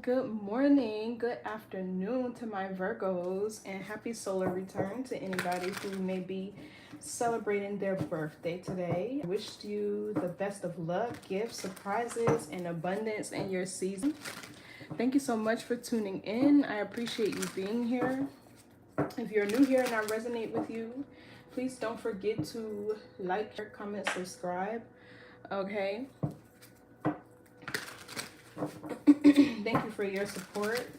Good morning, good afternoon to my Virgos, and happy solar return to anybody who may be celebrating their birthday today. I wish you the best of luck, gifts, surprises, and abundance in your season. Thank you so much for tuning in. I appreciate you being here. If you're new here and I resonate with you, please don't forget to like, share, comment, subscribe. Okay. Thank you for your support.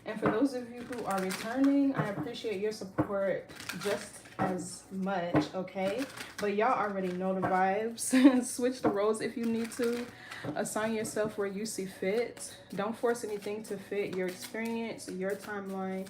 And for those of you who are returning, I appreciate your support just as much, okay? But y'all already know the vibes. Switch the roles if you need to. Assign yourself where you see fit. Don't force anything to fit your experience, your timeline,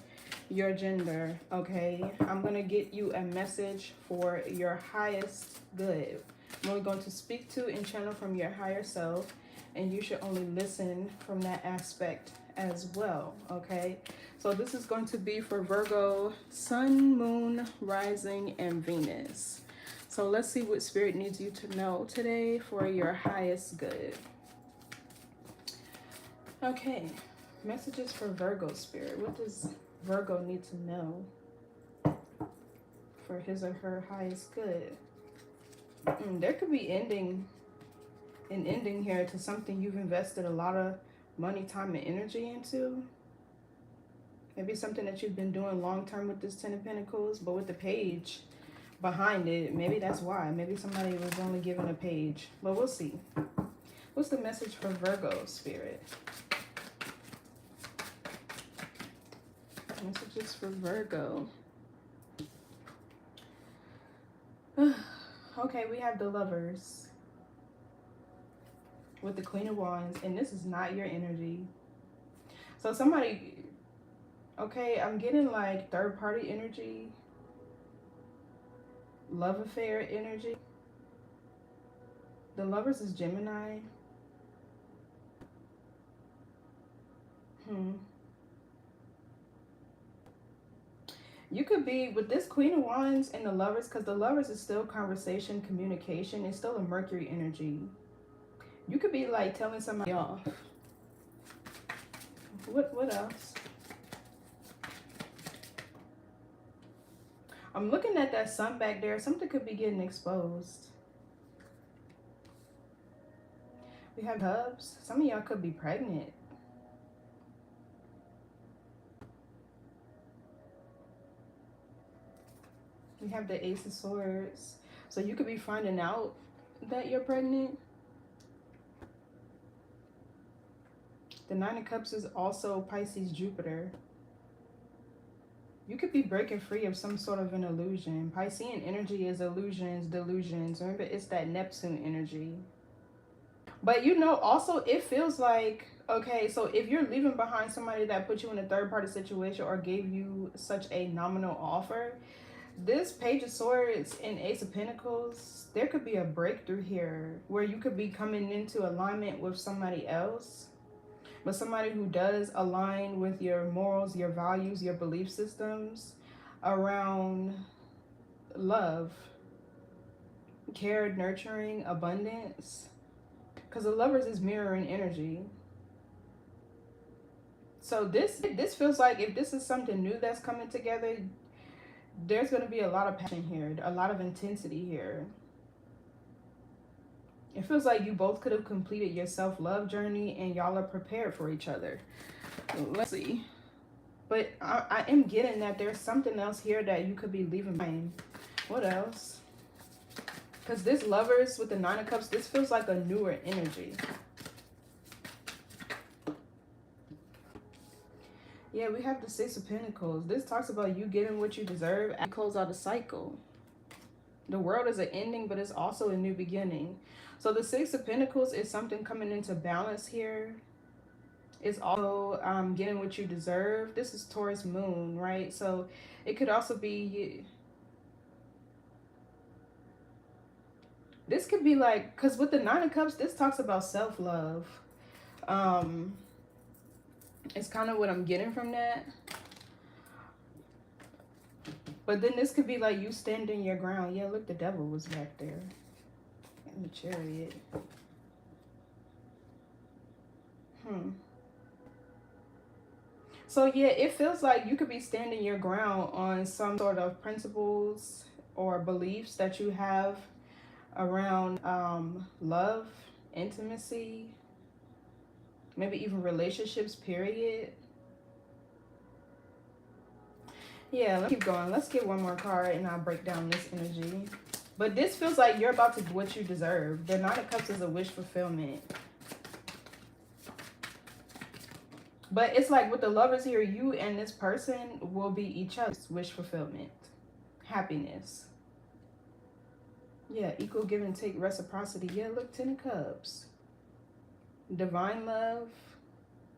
your gender, okay? I'm going to get you a message for your highest good. I'm only going to speak to and channel from your higher self, and you should only listen from that aspect as well, okay? So this is going to be for Virgo, Sun, Moon, Rising, and Venus. So let's see what Spirit needs you to know today for your highest good. Okay, messages for Virgo Spirit. What does Virgo need to know for his or her highest good? There could be an ending here to something you've invested a lot of money, time, and energy into. Maybe something that you've been doing long term with this 10 of Pentacles, but with the page behind it, maybe that's why. Maybe somebody was only given a page, but we'll see. What's the message for Virgo Spirit? Messages for Virgo. Okay, we have the Lovers with the Queen of Wands, and this is not your energy. So somebody, okay, I'm getting like third party energy, love affair energy. The Lovers is Gemini. You could be with this Queen of Wands and the Lovers, because the Lovers is still conversation, communication. It's still a Mercury energy. You could be like telling somebody off. What else? I'm looking at that sun back there. Something could be getting exposed. We have Cubs. Some of y'all could be pregnant. We have the Ace of Swords. So you could be finding out that you're pregnant. The Nine of Cups is also Pisces Jupiter. You could be breaking free of some sort of an illusion. Piscean energy is illusions, delusions. Remember, it's that Neptune energy. But you know, also it feels like, okay, so if you're leaving behind somebody that put you in a third party situation or gave you such a nominal offer, this Page of Swords and Ace of Pentacles, there could be a breakthrough here where you could be coming into alignment with somebody else, but somebody who does align with your morals, your values, your belief systems around love, care, nurturing, abundance. Because the Lovers is mirroring energy. So this feels like if this is something new that's coming together, there's going to be a lot of passion here, a lot of intensity here. It feels like you both could have completed your self-love journey and y'all are prepared for each other. Let's see. But I am getting that there's something else here that you could be leaving behind. What else? Because this Lovers with the Nine of Cups, this feels like a newer energy. Yeah, we have the Six of Pentacles. This talks about you getting what you deserve and close out a cycle. The world is an ending, but it's also a new beginning. So the Six of Pentacles is something coming into balance here. It's also getting what you deserve. This is Taurus moon, right? So it could also be... This could be like... Because with the Nine of Cups, this talks about self-love. It's kind of what I'm getting from that. But then this could be like you standing your ground. Yeah, look, the devil was back there in the Chariot. So yeah, it feels like you could be standing your ground on some sort of principles or beliefs that you have around love, intimacy, maybe even relationships, period. Yeah, let's keep going. Let's get one more card and I'll break down this energy. But this feels like you're about to do what you deserve. The Nine of Cups is a wish fulfillment. But it's like with the Lovers here, you and this person will be each other's wish fulfillment. Happiness. Yeah, equal give and take, reciprocity. Yeah, look, Ten of Cups. Divine love.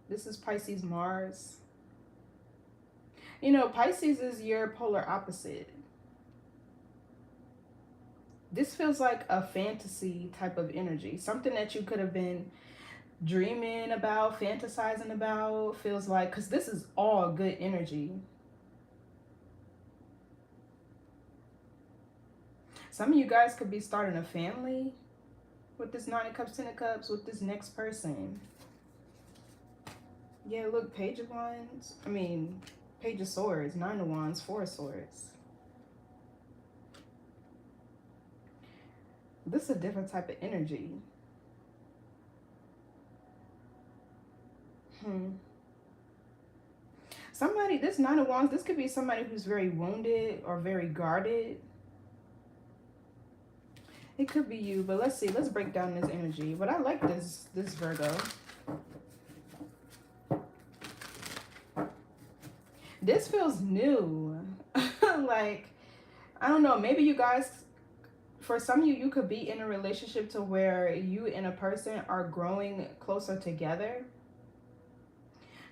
This is Pisces Mars. You know, Pisces is your polar opposite. This feels like a fantasy type of energy. Something that you could have been dreaming about, fantasizing about. Feels like, because this is all good energy. Some of you guys could be starting a family with this Nine of Cups, Ten of Cups, with this next person. Yeah, look, Page of Wands. I mean, Page of Swords, Nine of Wands, Four of Swords. This is a different type of energy. Somebody, this Nine of Wands, this could be somebody who's very wounded or very guarded. It could be you, but let's see. Let's break down this energy. But I like this Virgo. This feels new. Like, I don't know. Maybe you guys, for some of you, you could be in a relationship to where you and a person are growing closer together.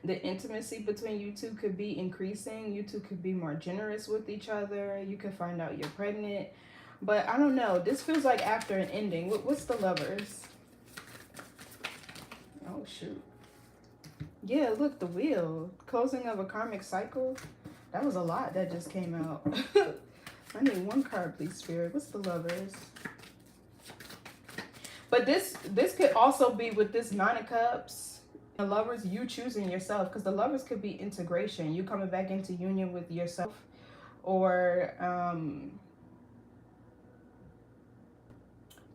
The intimacy between you two could be increasing. You two could be more generous with each other. You could find out you're pregnant. But I don't know. This feels like after an ending. What's the Lovers? Oh, shoot. Yeah, look, the Wheel. Closing of a karmic cycle. That was a lot that just came out. I need one card, please, Spirit. What's the Lovers? But this could also be with this Nine of Cups. The Lovers, you choosing yourself. Because the Lovers could be integration. You coming back into union with yourself. Or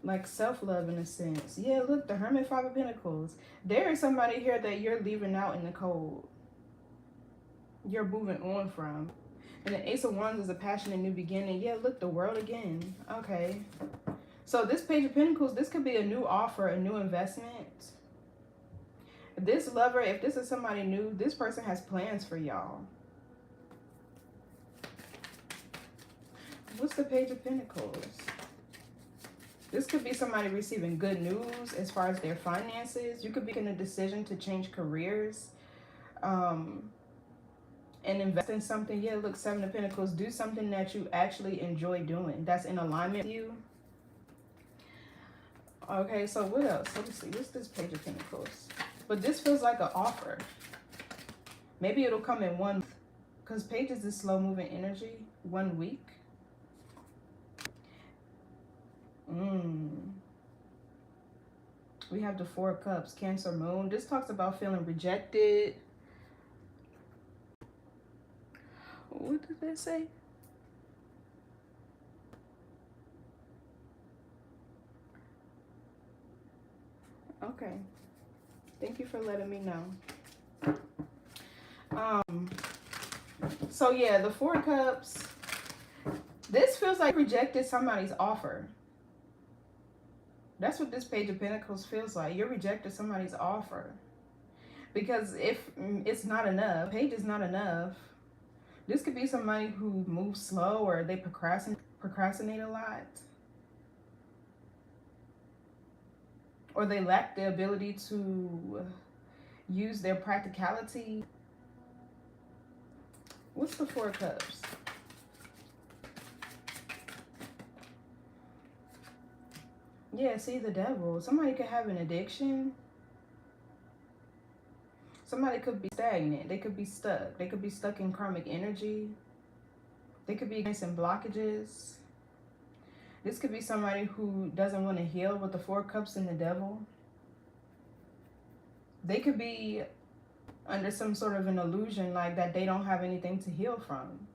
like self-love in a sense. Yeah, look, the Hermit, Five of Pentacles. There is somebody here that you're leaving out in the cold. You're moving on from. And the Ace of Wands is a passionate new beginning. Yeah, look, the World again. Okay. So this Page of Pentacles, this could be a new offer, a new investment. This lover, if this is somebody new, this person has plans for y'all. What's the Page of Pentacles? This could be somebody receiving good news as far as their finances. You could be making a decision to change careers and invest in something. Yeah, look, Seven of Pentacles. Do something that you actually enjoy doing. That's in alignment with you. Okay, so what else? Let me see. What's this Page of Pentacles? But this feels like an offer. Maybe it'll come in one, because Pages is slow-moving energy. 1 week. We have the Four of Cups, Cancer Moon. This talks about feeling rejected. What did that say? Okay. Thank you for letting me know. So yeah, the Four of Cups. This feels like rejected somebody's offer. That's what this Page of Pentacles feels like. You're rejecting somebody's offer. Because if it's not enough, Page is not enough. This could be somebody who moves slow or they procrastinate a lot. Or they lack the ability to use their practicality. What's the Four of Cups? Yeah, see, the Devil. Somebody could have an addiction. Somebody could be stagnant. They could be stuck. They could be stuck in karmic energy. They could be experiencing blockages. This could be somebody who doesn't want to heal with the Four of Cups and the Devil. They could be under some sort of an illusion like that they don't have anything to heal from.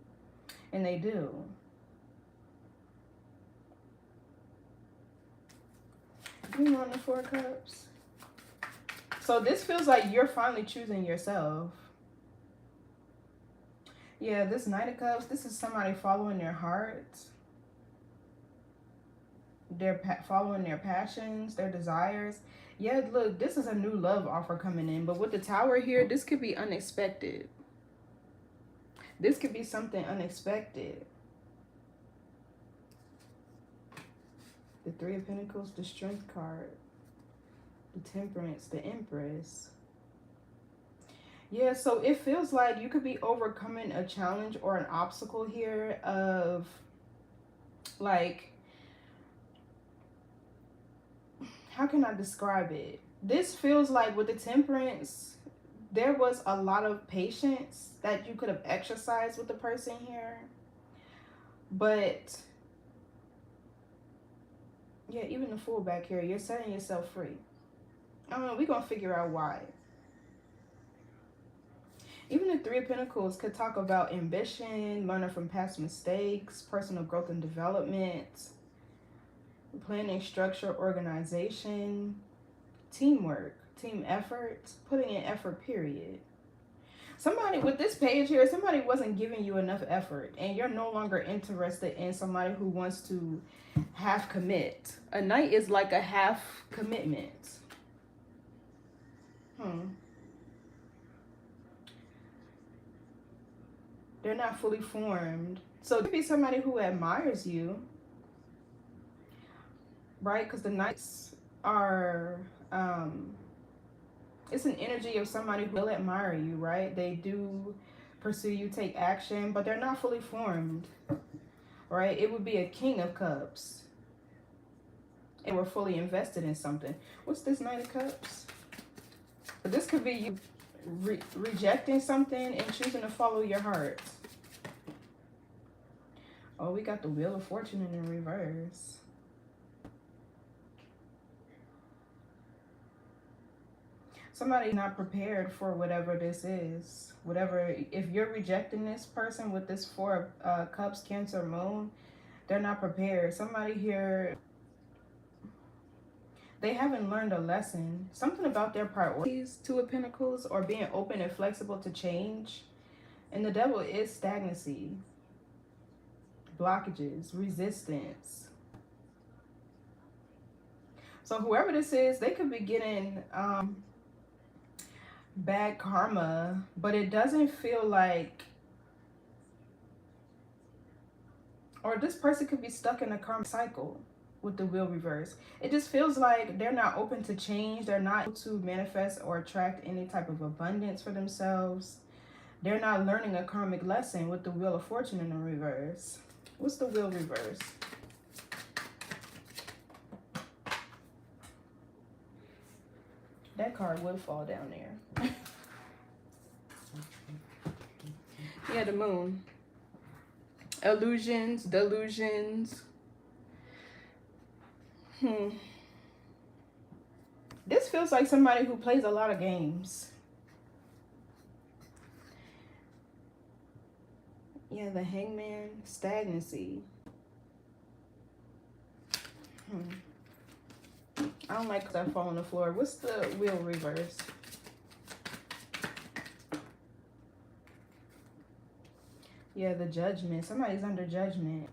And they do. You on the Four of Cups. So this feels like you're finally choosing yourself. Yeah, this Knight of Cups, this is somebody following their heart. They're following their passions, their desires. Yeah, look, this is a new love offer coming in. But with the Tower here, this could be unexpected. This could be something unexpected. The Three of Pentacles, the Strength card. The Temperance, the Empress. Yeah, so it feels like you could be overcoming a challenge or an obstacle here of, like, how can I describe it? This feels like with the Temperance, there was a lot of patience that you could have exercised with the person here. But, yeah, even the Fool back here, you're setting yourself free. I don't know, we're going to figure out why. Even the Three of Pentacles could talk about ambition, learning from past mistakes, personal growth and development, planning, structure, organization, teamwork, team effort, putting in effort, period. Somebody with this page here, somebody wasn't giving you enough effort and you're no longer interested in somebody who wants to half commit. A Knight is like a half commitment. They're not fully formed. So it could be somebody who admires you, right? Because the Knights are, it's an energy of somebody who will admire you, right? They do pursue you, take action, but they're not fully formed, right? It would be a King of Cups. And we're fully invested in something. What's this Knight of Cups? But this could be you rejecting something and choosing to follow your heart. Oh, we got the Wheel of Fortune in the reverse. Somebody's not prepared for whatever this is. Whatever, if you're rejecting this person with this Four of Cups, Cancer, Moon, they're not prepared. Somebody here, they haven't learned a lesson. Something about their priorities, Two of Pentacles, or being open and flexible to change. And the Devil is stagnancy, blockages, resistance. So whoever this is, they could be getting bad karma, but it doesn't feel like, or this person could be stuck in a karma cycle with the Wheel reverse. It just feels like they're not open to change. They're not able to manifest or attract any type of abundance for themselves. They're not learning a karmic lesson with the Wheel of Fortune in the reverse. What's the Wheel reverse? That card would fall down there. Yeah, the Moon. Illusions, delusions. This feels like somebody who plays a lot of games. Yeah, the Hangman, stagnancy. I don't like that fall on the floor. What's the Wheel reverse? Yeah, the Judgment. Somebody's under judgment.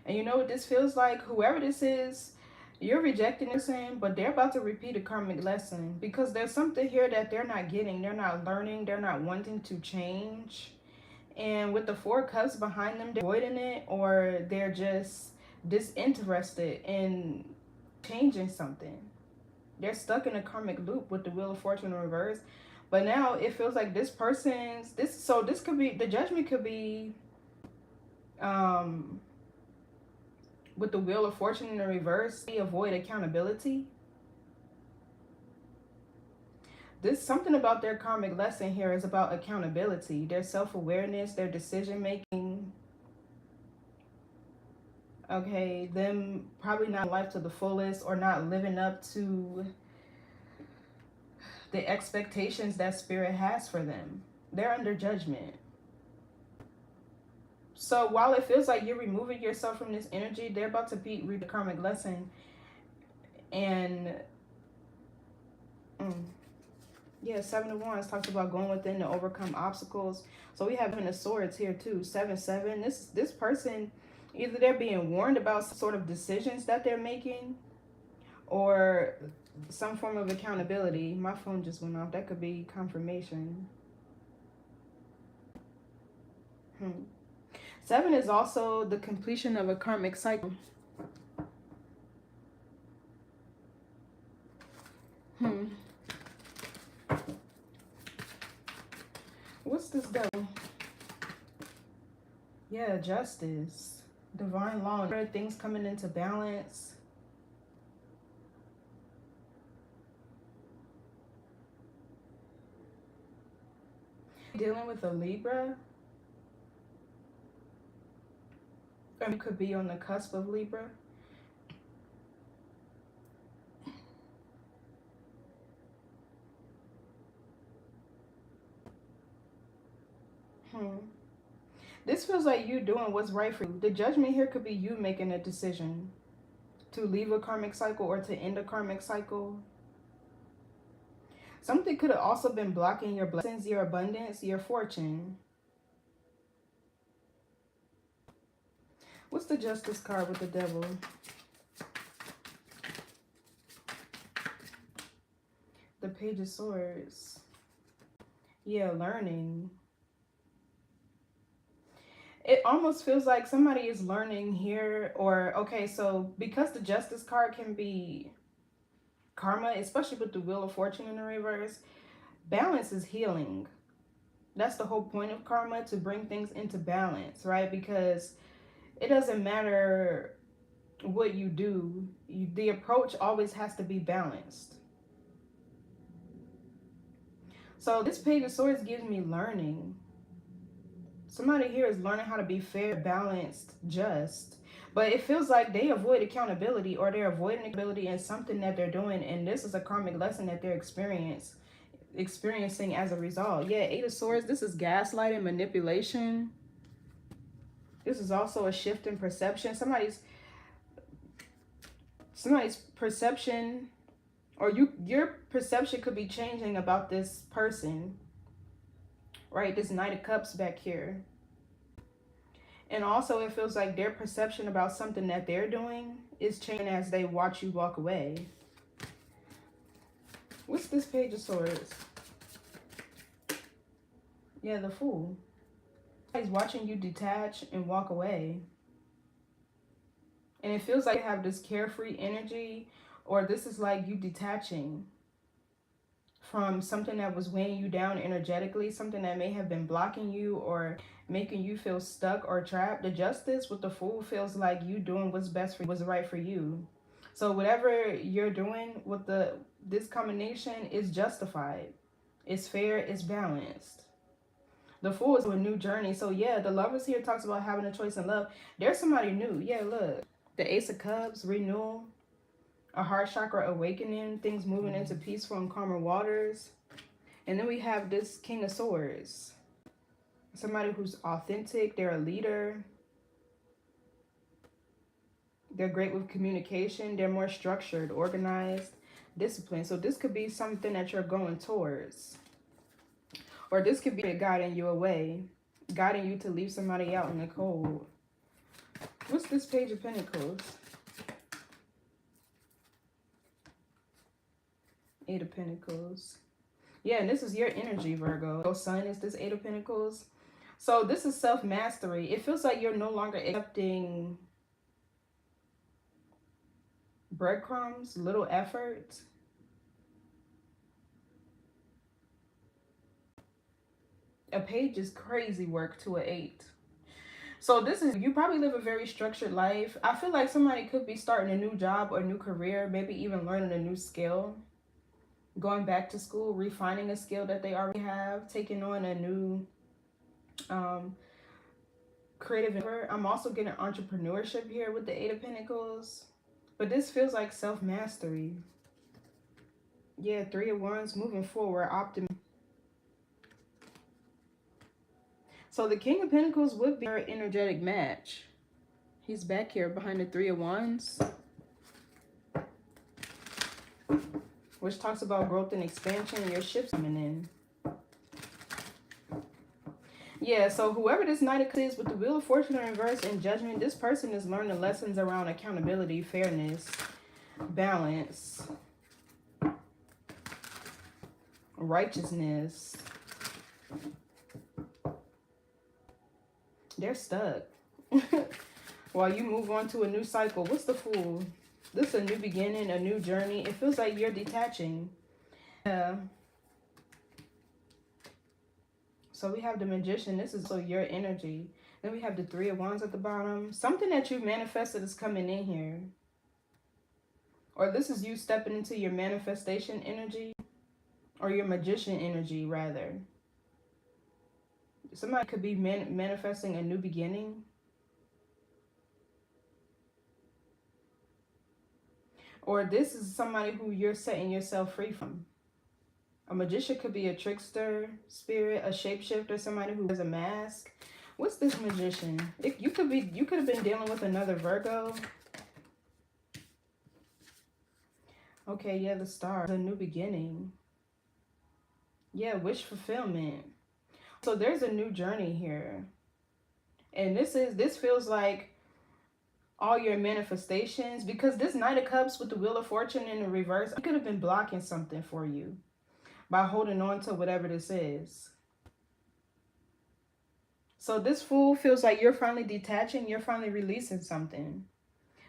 And you know what this feels like? Whoever this is, you're rejecting this thing, but they're about to repeat a karmic lesson because there's something here that they're not getting. They're not learning. They're not wanting to change. And with the Four Cups behind them, they're avoiding it, or they're just disinterested in changing something. They're stuck in a karmic loop with the Wheel of Fortune in reverse. But now it feels like this person's, so this could be, the Judgment could be, with the Wheel of Fortune in the reverse, they avoid accountability. This, something about their karmic lesson here is about accountability, their self-awareness, their decision-making. Okay, them probably not life to the fullest or not living up to the expectations that spirit has for them. They're under judgment. So while it feels like you're removing yourself from this energy, they're about to read the karmic lesson. And yeah, 7 of Wands talks about going within to overcome obstacles. So we have 7 of Swords here too. 7-7. This person, either they're being warned about some sort of decisions that they're making, or some form of accountability. My phone just went off. That could be confirmation. 7 is also the completion of a karmic cycle. What's this devil? Yeah, justice. Divine law. Things coming into balance. Dealing with a Libra. Or you could be on the cusp of Libra. This feels like you doing what's right for you. The judgment here could be you making a decision to leave a karmic cycle or to end a karmic cycle. Something could have also been blocking your blessings, your abundance, your fortune. What's the Justice card with the Devil? The Page of Swords. Yeah, learning. It almost feels like somebody is learning here, or okay, so because the Justice card can be karma, especially with the Wheel of Fortune in the reverse, balance is healing. That's the whole point of karma, to bring things into balance, right? Because it doesn't matter what you do, the approach always has to be balanced. So this Page of Swords gives me learning. Somebody here is learning how to be fair, balanced, just. But it feels like they avoid accountability, or they're avoiding accountability in something that they're doing. And this is a karmic lesson that they're experiencing as a result. Yeah, 8 of Swords. This is gaslighting, manipulation. This is also a shift in perception. Somebody's perception, or your perception could be changing about this person. Right, this Knight of Cups back here. And also it feels like their perception about something that they're doing is changing as they watch you walk away. What's this Page of Swords? Yeah, the Fool. He's watching you detach and walk away. And it feels like you have this carefree energy, or this is like you detaching from something that was weighing you down energetically, something that may have been blocking you or making you feel stuck or trapped. The Justice with the Fool feels like you doing what's best for you, what's right for you. So whatever you're doing with this combination is justified. It's fair, it's balanced. The Fool is a new journey. So yeah, the Lovers here talks about having a choice in love. There's somebody new. Yeah, look. The Ace of Cups, renewal. A heart chakra awakening, things moving into peaceful and calmer waters. And then we have this King of Swords. Somebody who's authentic, they're a leader. They're great with communication. They're more structured, organized, disciplined. So this could be something that you're going towards. Or this could be guiding you away, guiding you to leave somebody out in the cold. What's this Page of Pentacles? 8 of Pentacles. Yeah, and this is your energy, Virgo. Your sun is this 8 of Pentacles. So this is self-mastery. It feels like you're no longer accepting breadcrumbs, little effort. A page is crazy work to an 8. So this is, you probably live a very structured life. I feel like somebody could be starting a new job or new career, maybe even learning a new skill. Going back to school, refining a skill that they already have, taking on a new creative endeavor. I'm also getting entrepreneurship here with the 8 of Pentacles. But this feels like self-mastery. Yeah, Three of Wands, moving forward, optimism. So the King of Pentacles would be our energetic match. He's back here behind the Three of Wands, which talks about growth and expansion. Your ship's coming in. Yeah, so whoever this Knight of Cups is with the Wheel of Fortune in reverse and Judgment, this person is learning lessons around accountability, fairness, balance, righteousness. They're stuck. While you move on to a new cycle. What's the Fool? This is a new beginning, a new journey. It feels like you're detaching. Yeah. So we have the Magician. This is so your energy. Then we have the Three of Wands at the bottom. Something that you manifested is coming in here. Or this is you stepping into your manifestation energy. Or your Magician energy, rather. Somebody could be manifesting a new beginning. Or this is somebody who you're setting yourself free from. A magician could be a trickster spirit, a shapeshifter, somebody who has a mask. What's this magician? You could have been dealing with another Virgo. Okay, yeah, the Star. A new beginning. Yeah, wish fulfillment. So there's a new journey here. And this feels like all your manifestations, because this Knight of Cups with the Wheel of Fortune in the reverse, it could have been blocking something for you by holding on to whatever this is. So this Fool feels like you're finally detaching, you're finally releasing something.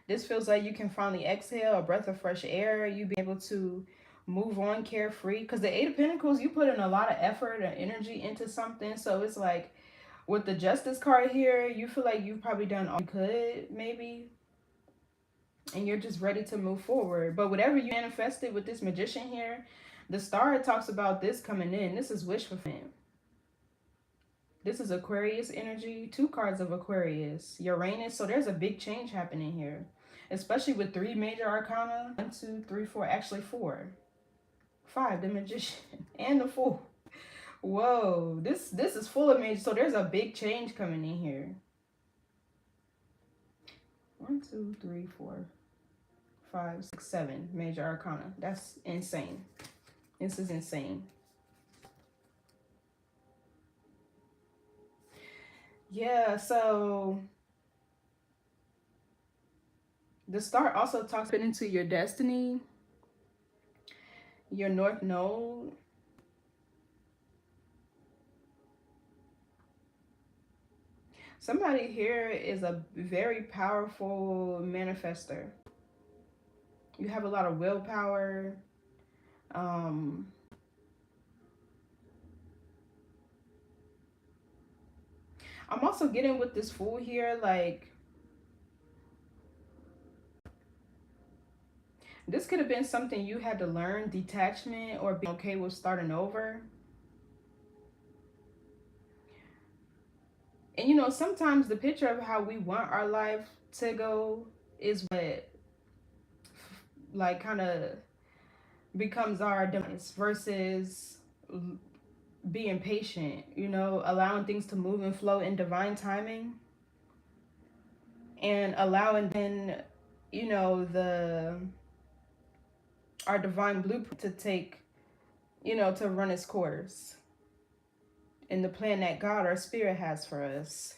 This feels like you can finally exhale, a breath of fresh air, you be able to move on carefree. Because the Eight of Pentacles, you put in a lot of effort and energy into something. So it's like, with the Justice card here, you feel like you've probably done all you could, maybe. And you're just ready to move forward. But whatever you manifested with this Magician here, the Star talks about this coming in. This is wish fulfillment. This is Aquarius energy. 2 cards of Aquarius. Uranus. So there's a big change happening here. Especially with 3 major arcana. 1, 2, 3, 4. Actually 4. 5. The Magician. And the Fool. Whoa. This is full of major. So there's a big change coming in here. 1, 2, 3, 4, 5, 6, 7 major arcana. That's insane. This is insane. Yeah, so the Star also talks into your destiny, your North Node. Somebody here is a very powerful manifester. You have a lot of willpower. I'm also getting with this Fool here, like, this could have been something you had to learn, detachment, or be okay with starting over. And you know, sometimes the picture of how we want our life to go is what, like, kind of becomes our demise versus being patient, you know, allowing things to move and flow in divine timing, and allowing then, you know, our divine blueprint to take, you know, to run its course in the plan that God or Spirit has for us.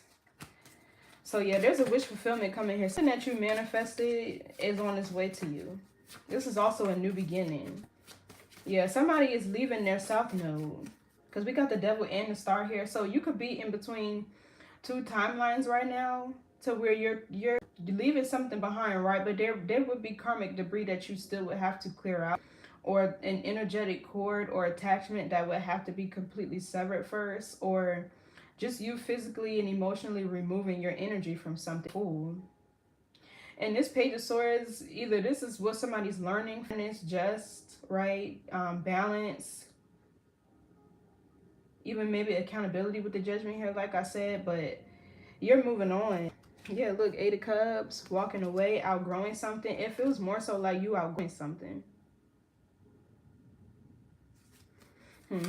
So yeah, there's a wish fulfillment coming here. Something that you manifested is on its way to you. This is also a new beginning. Yeah, somebody is leaving their South Node, because we got the Devil and the Star here. So you could be in between 2 timelines right now, to where you're leaving something behind, right? But there would be karmic debris that you still would have to clear out, or an energetic cord or attachment that would have to be completely severed first, or just you physically and emotionally removing your energy from something. Ooh. And this Page of Swords, either this is what somebody's learning, fairness, just, right, balance, even maybe accountability with the Judgment here, like I said, but you're moving on. Yeah, look, 8 of Cups, walking away, outgrowing something. It feels more so like you outgrowing something.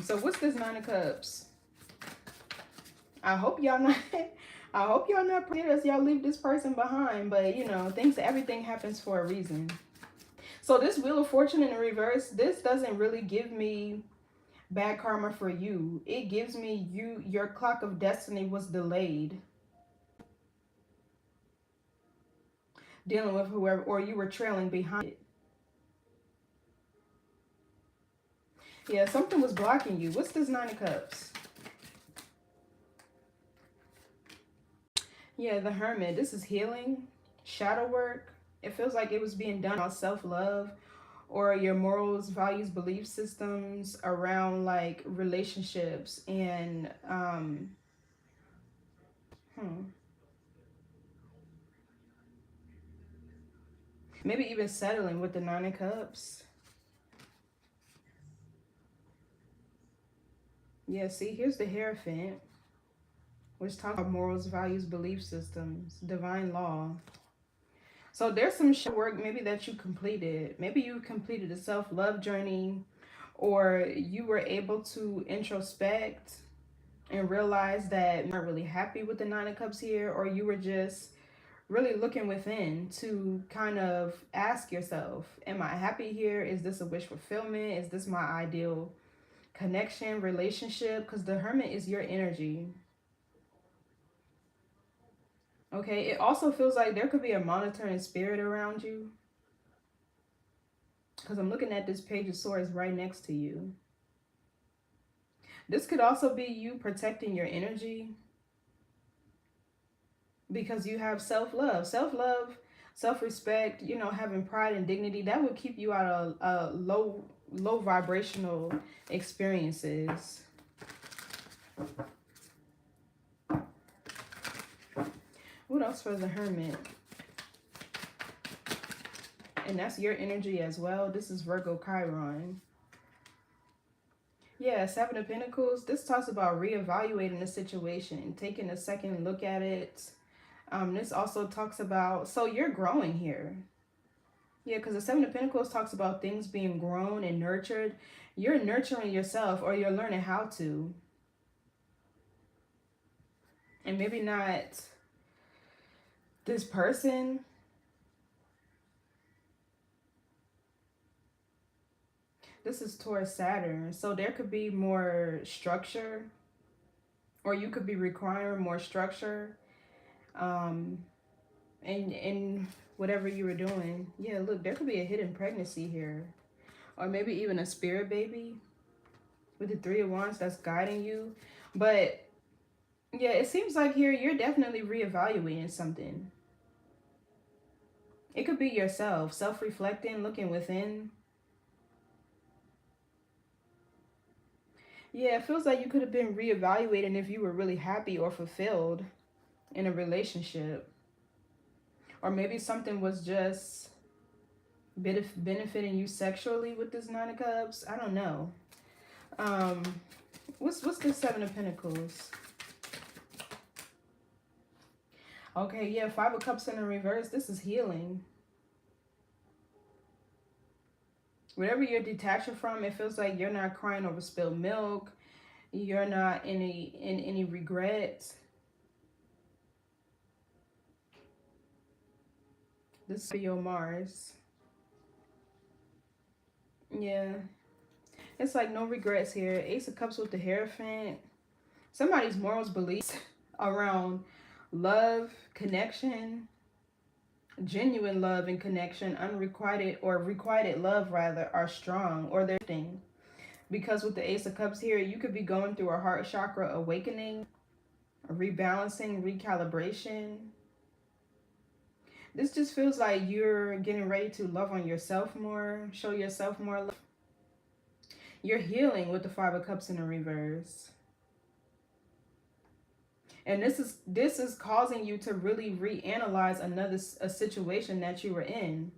So what's this Nine of Cups? I hope y'all not I hope y'all not praying as y'all leave this person behind, but you know, everything happens for a reason. So this Wheel of Fortune in the reverse, this doesn't really give me bad karma for you. It gives me your clock of destiny was delayed. Dealing with whoever, or you were trailing behind it. Yeah, something was blocking you. What's this Nine of Cups? Yeah, the Hermit. This is healing, shadow work. It feels like it was being done on self-love or your morals, values, belief systems around like relationships and maybe even settling with the Nine of Cups. Yeah, see, here's the Hierophant, which talks about morals, values, belief systems, divine law. So there's some work maybe that you completed. Maybe you completed a self-love journey, or you were able to introspect and realize that you're not really happy with the Nine of Cups here, or you were just really looking within to kind of ask yourself, am I happy here? Is this a wish fulfillment? Is this my ideal connection, relationship? Because the Hermit is your energy. Okay, it also feels like there could be a monitoring spirit around you. Because I'm looking at this Page of Swords right next to you. This could also be you protecting your energy. Because you have self-love. Self-love, self-respect, you know, having pride and dignity. That would keep you out of low vibrational experiences. What else for the Hermit? And that's your energy as well. This is Virgo Chiron. Yeah, Seven of Pentacles. This talks about reevaluating the situation, taking a second look at it. This also talks about, so you're growing here. Yeah, because the Seven of Pentacles talks about things being grown and nurtured. You're nurturing yourself, or you're learning how to. And maybe not this person. This is Taurus Saturn. So there could be more structure, or you could be requiring more structure in whatever you were doing. Yeah, look, there could be a hidden pregnancy here, or maybe even a spirit baby with the Three of Wands that's guiding you. But yeah, it seems like here you're definitely reevaluating something. It could be yourself, self-reflecting, looking within. Yeah, it feels like you could have been reevaluating if you were really happy or fulfilled in a relationship. Or maybe something was just benefiting you sexually with this Nine of Cups. I don't know. What's the Seven of Pentacles? Okay, yeah, Five of Cups in the reverse. This is healing. Whatever you're detaching from, it feels like you're not crying over spilled milk. You're not in any regrets. This is your Mars. Yeah. It's like no regrets here. Ace of Cups with the Hierophant. Somebody's morals, beliefs around love, connection, genuine love and connection, unrequited or requited love rather, are strong, or they're thing. Because with the Ace of Cups here, you could be going through a heart chakra awakening, a rebalancing, recalibration. This just feels like you're getting ready to love on yourself more, show yourself more love. You're healing with the Five of Cups in the reverse. And this is causing you to really reanalyze a situation that you were in.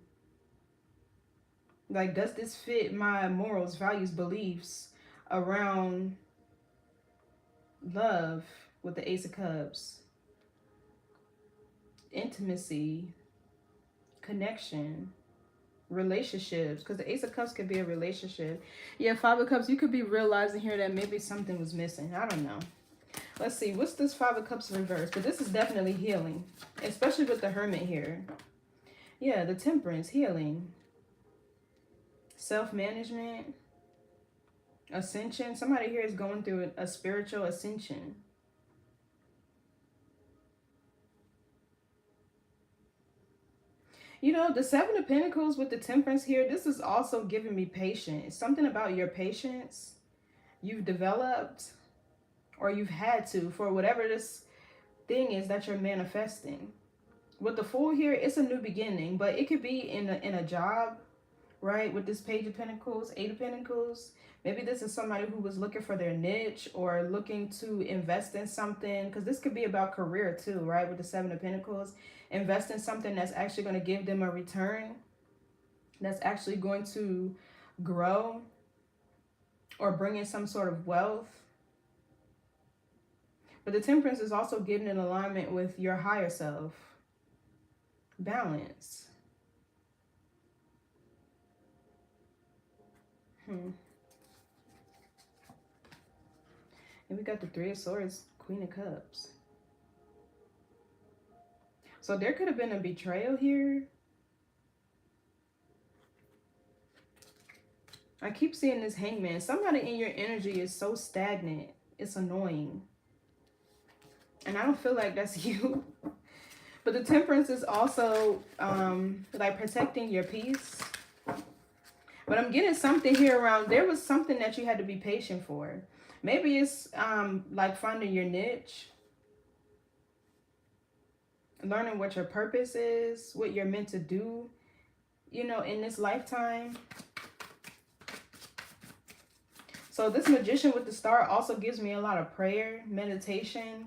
Like, does this fit my morals, values, beliefs around love with the Ace of Cups? Intimacy, connection. relationships, because the Ace of Cups could be a relationship. Yeah, Five of Cups, you could be realizing here that maybe something was missing. I don't know. Let's see, what's this Five of Cups reverse? But this is definitely healing, especially with the Hermit here. Yeah, the Temperance, healing, self-management, ascension. Somebody here is going through a spiritual ascension. You know, the Seven of Pentacles with the Temperance here, this is also giving me patience. Something about your patience you've developed, or you've had to, for whatever this thing is that you're manifesting. With the Fool here, it's a new beginning, but it could be in a job, right? With this Page of Pentacles, Eight of Pentacles. Maybe this is somebody who was looking for their niche or looking to invest in something, because this could be about career too, right? With the Seven of Pentacles, invest in something that's actually going to give them a return, that's actually going to grow or bring in some sort of wealth. But the Temperance is also getting in alignment with your higher self. Balance. And we got the Three of Swords, Queen of Cups. So there could have been a betrayal here. I keep seeing this Hangman. Somebody in your energy is so stagnant. It's annoying. And I don't feel like that's you. But the Temperance is also like protecting your peace. But I'm getting something here around, there was something that you had to be patient for. Maybe it's like finding your niche. Learning what your purpose is, what you're meant to do, you know, in this lifetime. So this Magician with the Star also gives me a lot of prayer, meditation.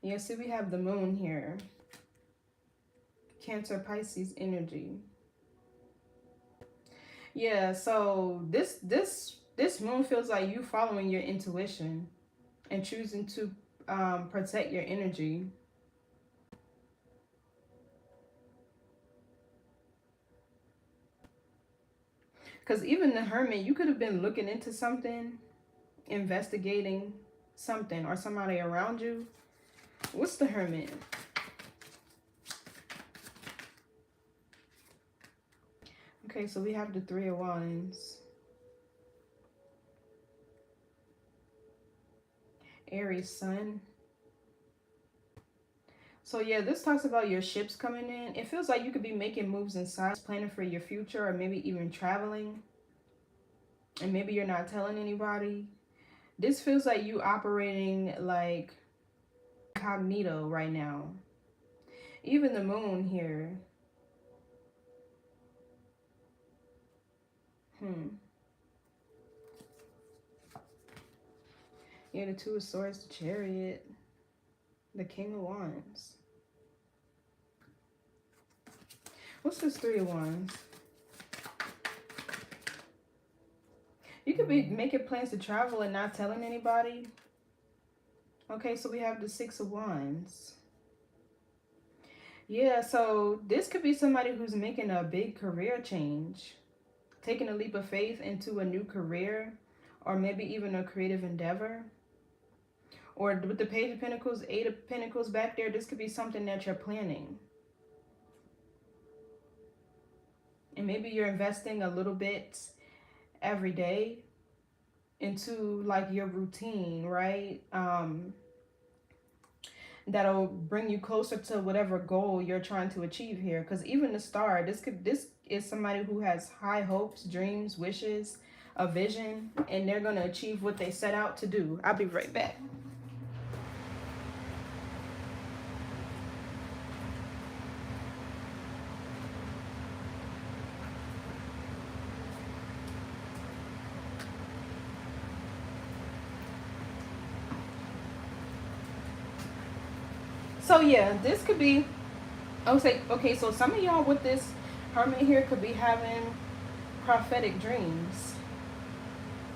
Yeah, see, we have the Moon here. Cancer, Pisces energy. Yeah, so this Moon feels like you following your intuition and choosing to protect your energy. Because even the Hermit, you could have been looking into something, investigating something, or somebody around you. What's the Hermit? Okay, so we have the Three of Wands. Aries Sun. So yeah, this talks about your ships coming in. It feels like you could be making moves inside, planning for your future, or maybe even traveling. And maybe you're not telling anybody. This feels like you operating like incognito right now. Even the Moon here. Yeah, the Two of Swords, the Chariot, the King of Wands. What's this Three of Wands? You could be making plans to travel and not telling anybody. Okay, so we have the Six of Wands. Yeah, so this could be somebody who's making a big career change. Taking a leap of faith into a new career, or maybe even a creative endeavor. Or with the Page of Pentacles, Eight of Pentacles back there, this could be something that you're planning. And maybe you're investing a little bit every day into like your routine, right? That'll bring you closer to whatever goal you're trying to achieve here. Because even the Star, this is somebody who has high hopes, dreams, wishes, a vision, and they're going to achieve what they set out to do. I'll be right back. So yeah, this could be, I would say, okay, so some of y'all with this Hermit here could be having prophetic dreams.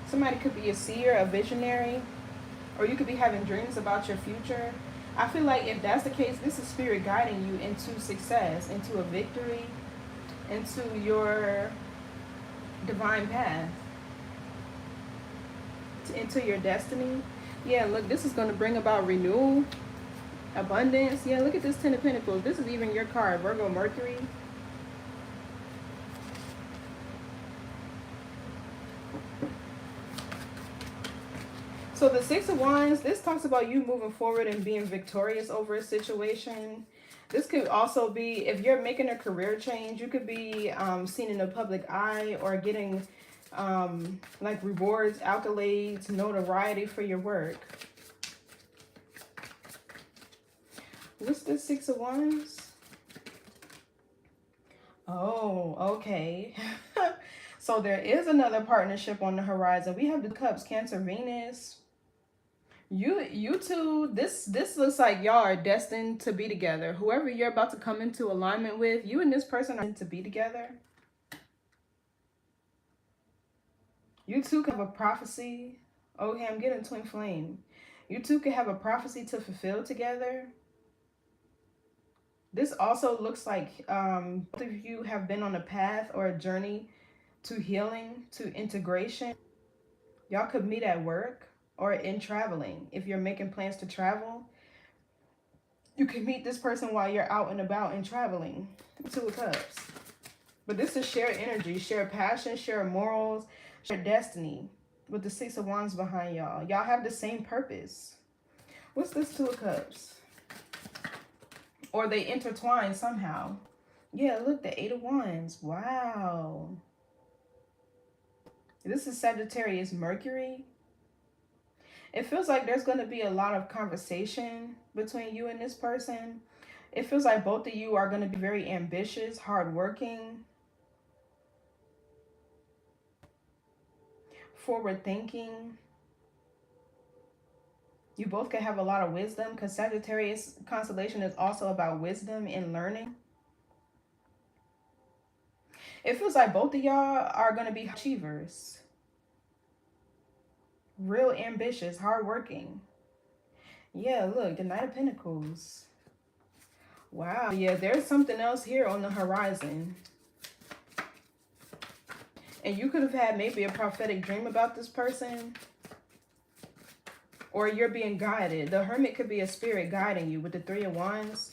Somebody could be a seer, a visionary, or you could be having dreams about your future. I feel like if that's the case, this is Spirit guiding you into success, into a victory, into your divine path, into your destiny. Yeah, look, this is going to bring about renewal, abundance. Yeah, look at this Ten of Pentacles. This is even your card, Virgo, Mercury. So the Six of Wands, this talks about you moving forward and being victorious over a situation. This could also be, if you're making a career change, you could be seen in the public eye or getting like rewards, accolades, notoriety for your work. What's the Six of Wands? Oh, okay. So there is another partnership on the horizon. We have the Cups, Cancer, Venus. You two, this looks like y'all are destined to be together. Whoever you're about to come into alignment with, you and this person are meant to be together. You two could have a prophecy. Okay, I'm getting twin flame. You two could have a prophecy to fulfill together. This also looks like both of you have been on a path or a journey to healing, to integration. Y'all could meet at work or in traveling. If you're making plans to travel, you can meet this person while you're out and about and traveling. Two of Cups. But this is shared energy, shared passion, shared morals, shared destiny. With the Six of Wands behind y'all. Y'all have the same purpose. What's this Two of Cups? Or they intertwine somehow. Yeah, look, the Eight of Wands. Wow. This is Sagittarius, Mercury. It feels like there's going to be a lot of conversation between you and this person. It feels like both of you are going to be very ambitious, hardworking, forward thinking. You both can have a lot of wisdom because Sagittarius constellation is also about wisdom and learning. It feels like both of y'all are going to be achievers. Real ambitious, hardworking. Yeah, look, the Knight of Pentacles. Wow. Yeah, there's something else here on the horizon. And you could have had maybe a prophetic dream about this person. Or you're being guided. The Hermit could be a spirit guiding you with the Three of Wands.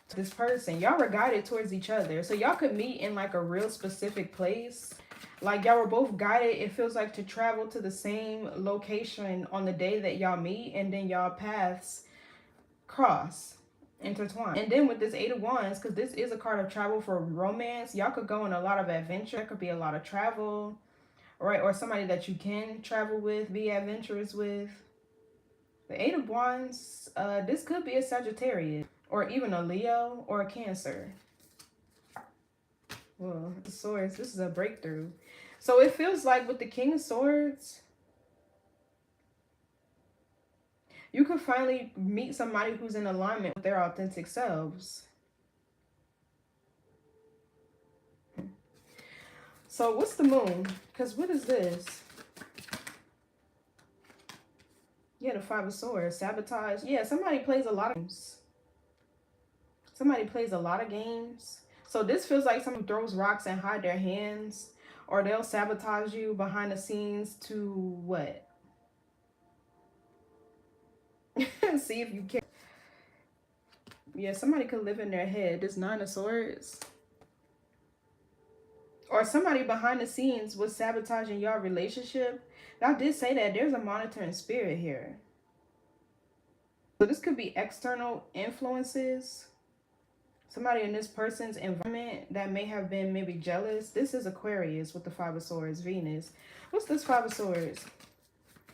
To this person. Y'all were guided towards each other. So y'all could meet in like a real specific place. Like y'all were both guided, it feels like, to travel to the same location on the day that y'all meet. And then y'all paths cross, intertwine. And then with this Eight of Wands, because this is a card of travel for romance, y'all could go on a lot of adventure. It could be a lot of travel, right? Or somebody that you can travel with, be adventurous with. The Eight of Wands, this could be a Sagittarius or even a Leo or a Cancer. Well, the Swords, this is a breakthrough. So it feels like with the King of Swords, you could finally meet somebody who's in alignment with their authentic selves. So what's the Moon? Because what is this? Yeah, the Five of Swords. Sabotage. Yeah, somebody plays a lot of games. Somebody plays a lot of games. So this feels like someone who throws rocks and hide their hands. Or they'll sabotage you behind the scenes to what? See if you can. Yeah, somebody could live in their head. This Nine of Swords. Or somebody behind the scenes was sabotaging your relationship. I did say that there's a monitoring spirit here. So this could be external influences. Somebody in this person's environment that may have been maybe jealous. This is Aquarius with the Five of Swords, Venus. What's this Five of Swords?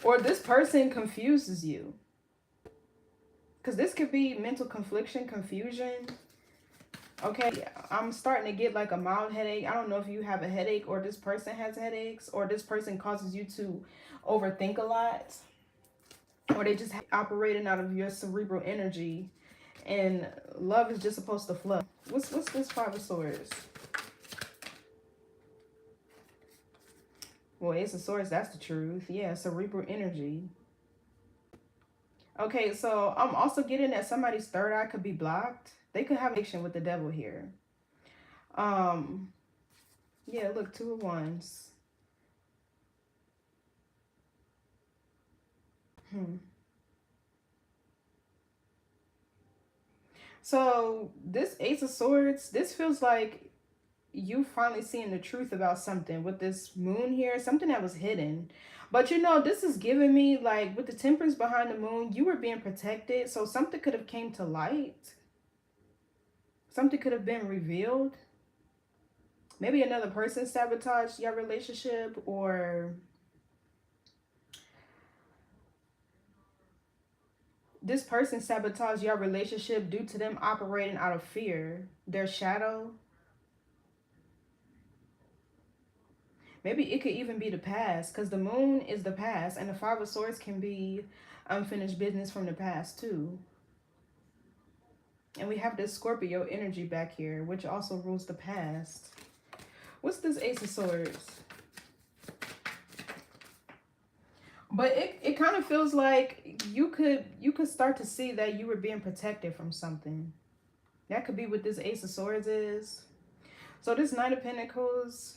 Or this person confuses you. Because this could be mental confliction, confusion. Okay, I'm starting to get like a mild headache. I don't know if you have a headache or this person has headaches or this person causes you to overthink a lot. Or they just operating out of your cerebral energy. And love is just supposed to flow. What's this Five of Swords? Well, Ace of Swords, that's the truth. Yeah, cerebral energy. Okay, so I'm also getting that somebody's third eye could be blocked. They could have an addiction with the devil here. Yeah, look, Two of Wands. So this Ace of Swords, this feels like you finally seeing the truth about something with this moon here, something that was hidden. But you know, this is giving me like with the Temperance behind the moon, you were being protected. So something could have came to light. Something could have been revealed. Maybe another person sabotaged your relationship, or this person sabotaged your relationship due to them operating out of fear, their shadow. Maybe it could even be the past, because the moon is the past, and the Five of Swords can be unfinished business from the past too. And we have this Scorpio energy back here, which also rules the past. What's this Ace of Swords? But it kind of feels like you could start to see that you were being protected from something. That could be what this Ace of Swords is. So this Knight of Pentacles.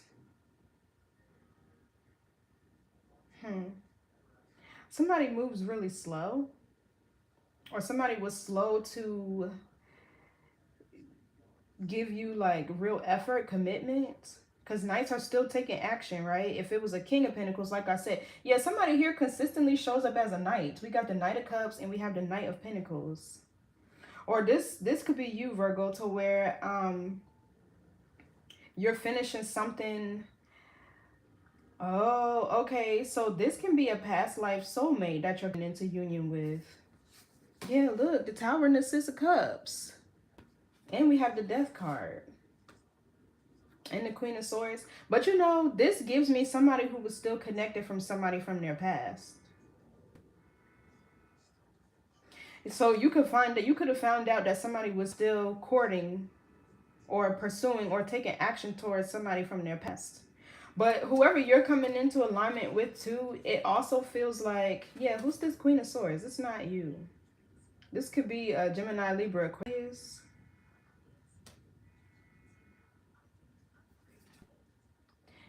Somebody moves really slow. Or somebody was slow to give you like real effort, commitment. Because Knights are still taking action, right? If it was a King of Pentacles, like I said. Yeah, somebody here consistently shows up as a Knight. We got the Knight of Cups and we have the Knight of Pentacles. Or this could be you, Virgo, to where you're finishing something. Oh, okay. So this can be a past life soulmate that you're into union with. Yeah, look, the Tower and the Six of Cups. And we have the Death card. And the Queen of Swords. But you know, this gives me somebody who was still connected from somebody from their past. So you could find that you could have found out that somebody was still courting or pursuing or taking action towards somebody from their past. But whoever you're coming into alignment with too, it also feels like, yeah, who's this Queen of Swords? It's not you. This could be a Gemini, Libra, Aquarius.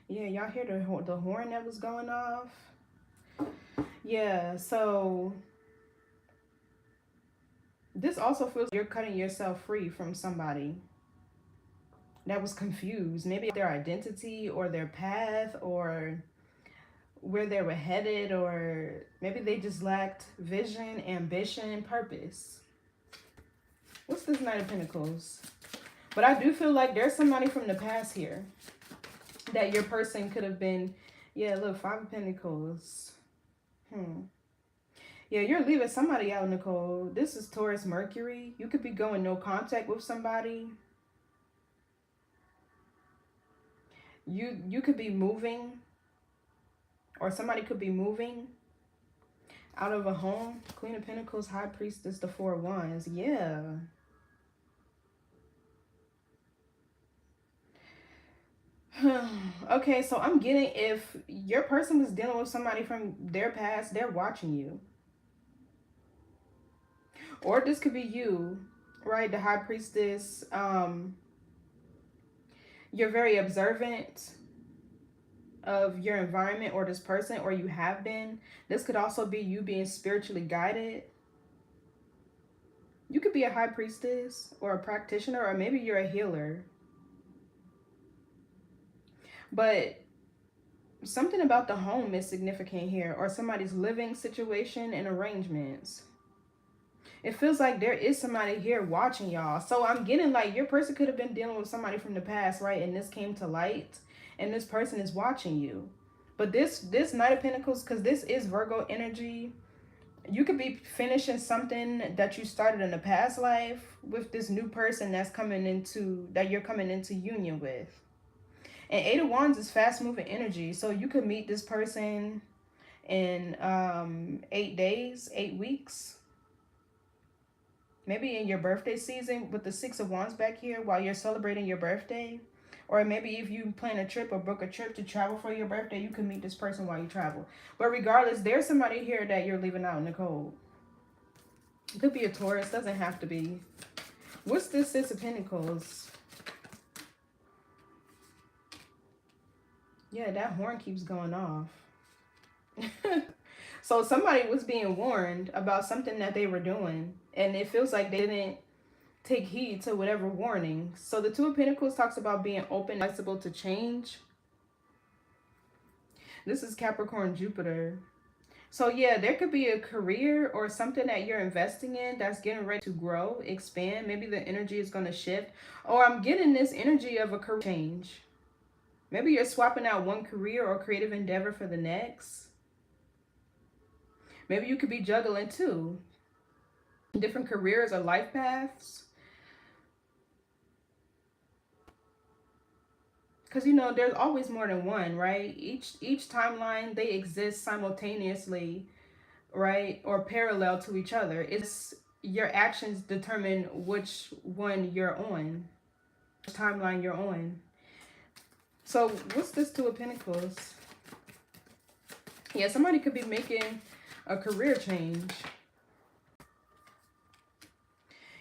Yeah, y'all hear the horn that was going off? Yeah, so this also feels like you're cutting yourself free from somebody that was confused. Maybe their identity or their path or where they were headed, or maybe they just lacked vision, ambition, purpose. What's this Knight of Pentacles? But I do feel like there's somebody from the past here that your person could have been. Yeah, look, Five of Pentacles. Yeah, you're leaving somebody out, Nicole. This is Taurus Mercury. You could be going no contact with somebody. You could be moving, or somebody could be moving out of a home. Queen of Pentacles, High Priestess, the Four of Wands. Yeah. Okay, so I'm getting, if your person was dealing with somebody from their past, they're watching you. Or this could be you, right? The High Priestess. You're very observant of your environment or this person, or you have been. This could also be you being spiritually guided. You could be a High Priestess or a practitioner, or maybe you're a healer. But something about the home is significant here, or somebody's living situation and arrangements. It feels like there is somebody here watching y'all. So I'm getting like your person could have been dealing with somebody from the past, right? And this came to light, and this person is watching you. But this Knight of Pentacles, because this is Virgo energy, you could be finishing something that you started in a past life with this new person that you're coming into union with. And Eight of Wands is fast moving energy. So you could meet this person in 8 days, 8 weeks. Maybe in your birthday season with the Six of Wands back here while you're celebrating your birthday. Or maybe if you plan a trip or book a trip to travel for your birthday, you can meet this person while you travel. But regardless, there's somebody here that you're leaving out in the cold. It could be a Taurus, doesn't have to be. What's this Six of Pentacles? Yeah, that horn keeps going off. So somebody was being warned about something that they were doing, and it feels like they didn't take heed to whatever warning. So the Two of Pentacles talks about being open, flexible to change. This is Capricorn Jupiter. So yeah, there could be a career or something that you're investing in that's getting ready to grow, expand. Maybe the energy is going to shift. Or I'm getting this energy of a career change. Maybe you're swapping out one career or creative endeavor for the next. Maybe you could be juggling too. Different careers or life paths. Because, you know, there's always more than one, right? Each timeline, they exist simultaneously, right? Or parallel to each other. It's your actions determine which one you're on, which timeline you're on. So what's this Two of Pentacles? Yeah, somebody could be making a career change.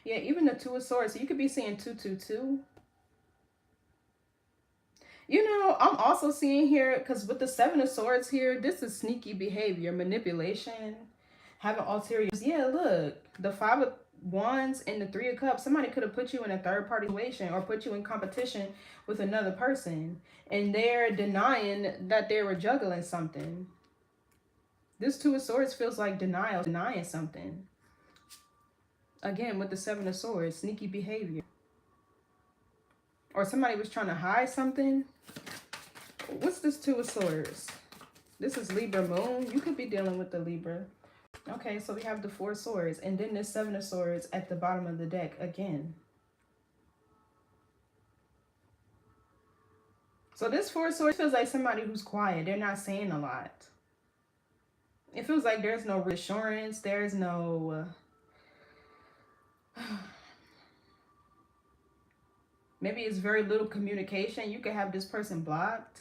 Yeah, even the Two of Swords. So you could be seeing 222. You know, I'm also seeing here, because with the Seven of Swords here, this is sneaky behavior, manipulation, having ulterior. Yeah, look, the Five of Wands and the Three of Cups. Somebody could have put you in a third-party situation or put you in competition with another person, and they're denying that they were juggling something. This Two of Swords feels like denial, denying something. Again, with the Seven of Swords, sneaky behavior. Or somebody was trying to hide something. What's this Two of Swords? This is Libra Moon. You could be dealing with the Libra. Okay, so we have the Four of Swords. And then the Seven of Swords at the bottom of the deck again. So this Four of Swords feels like somebody who's quiet. They're not saying a lot. It feels like there's no reassurance. There's no... maybe it's very little communication. You could have this person blocked.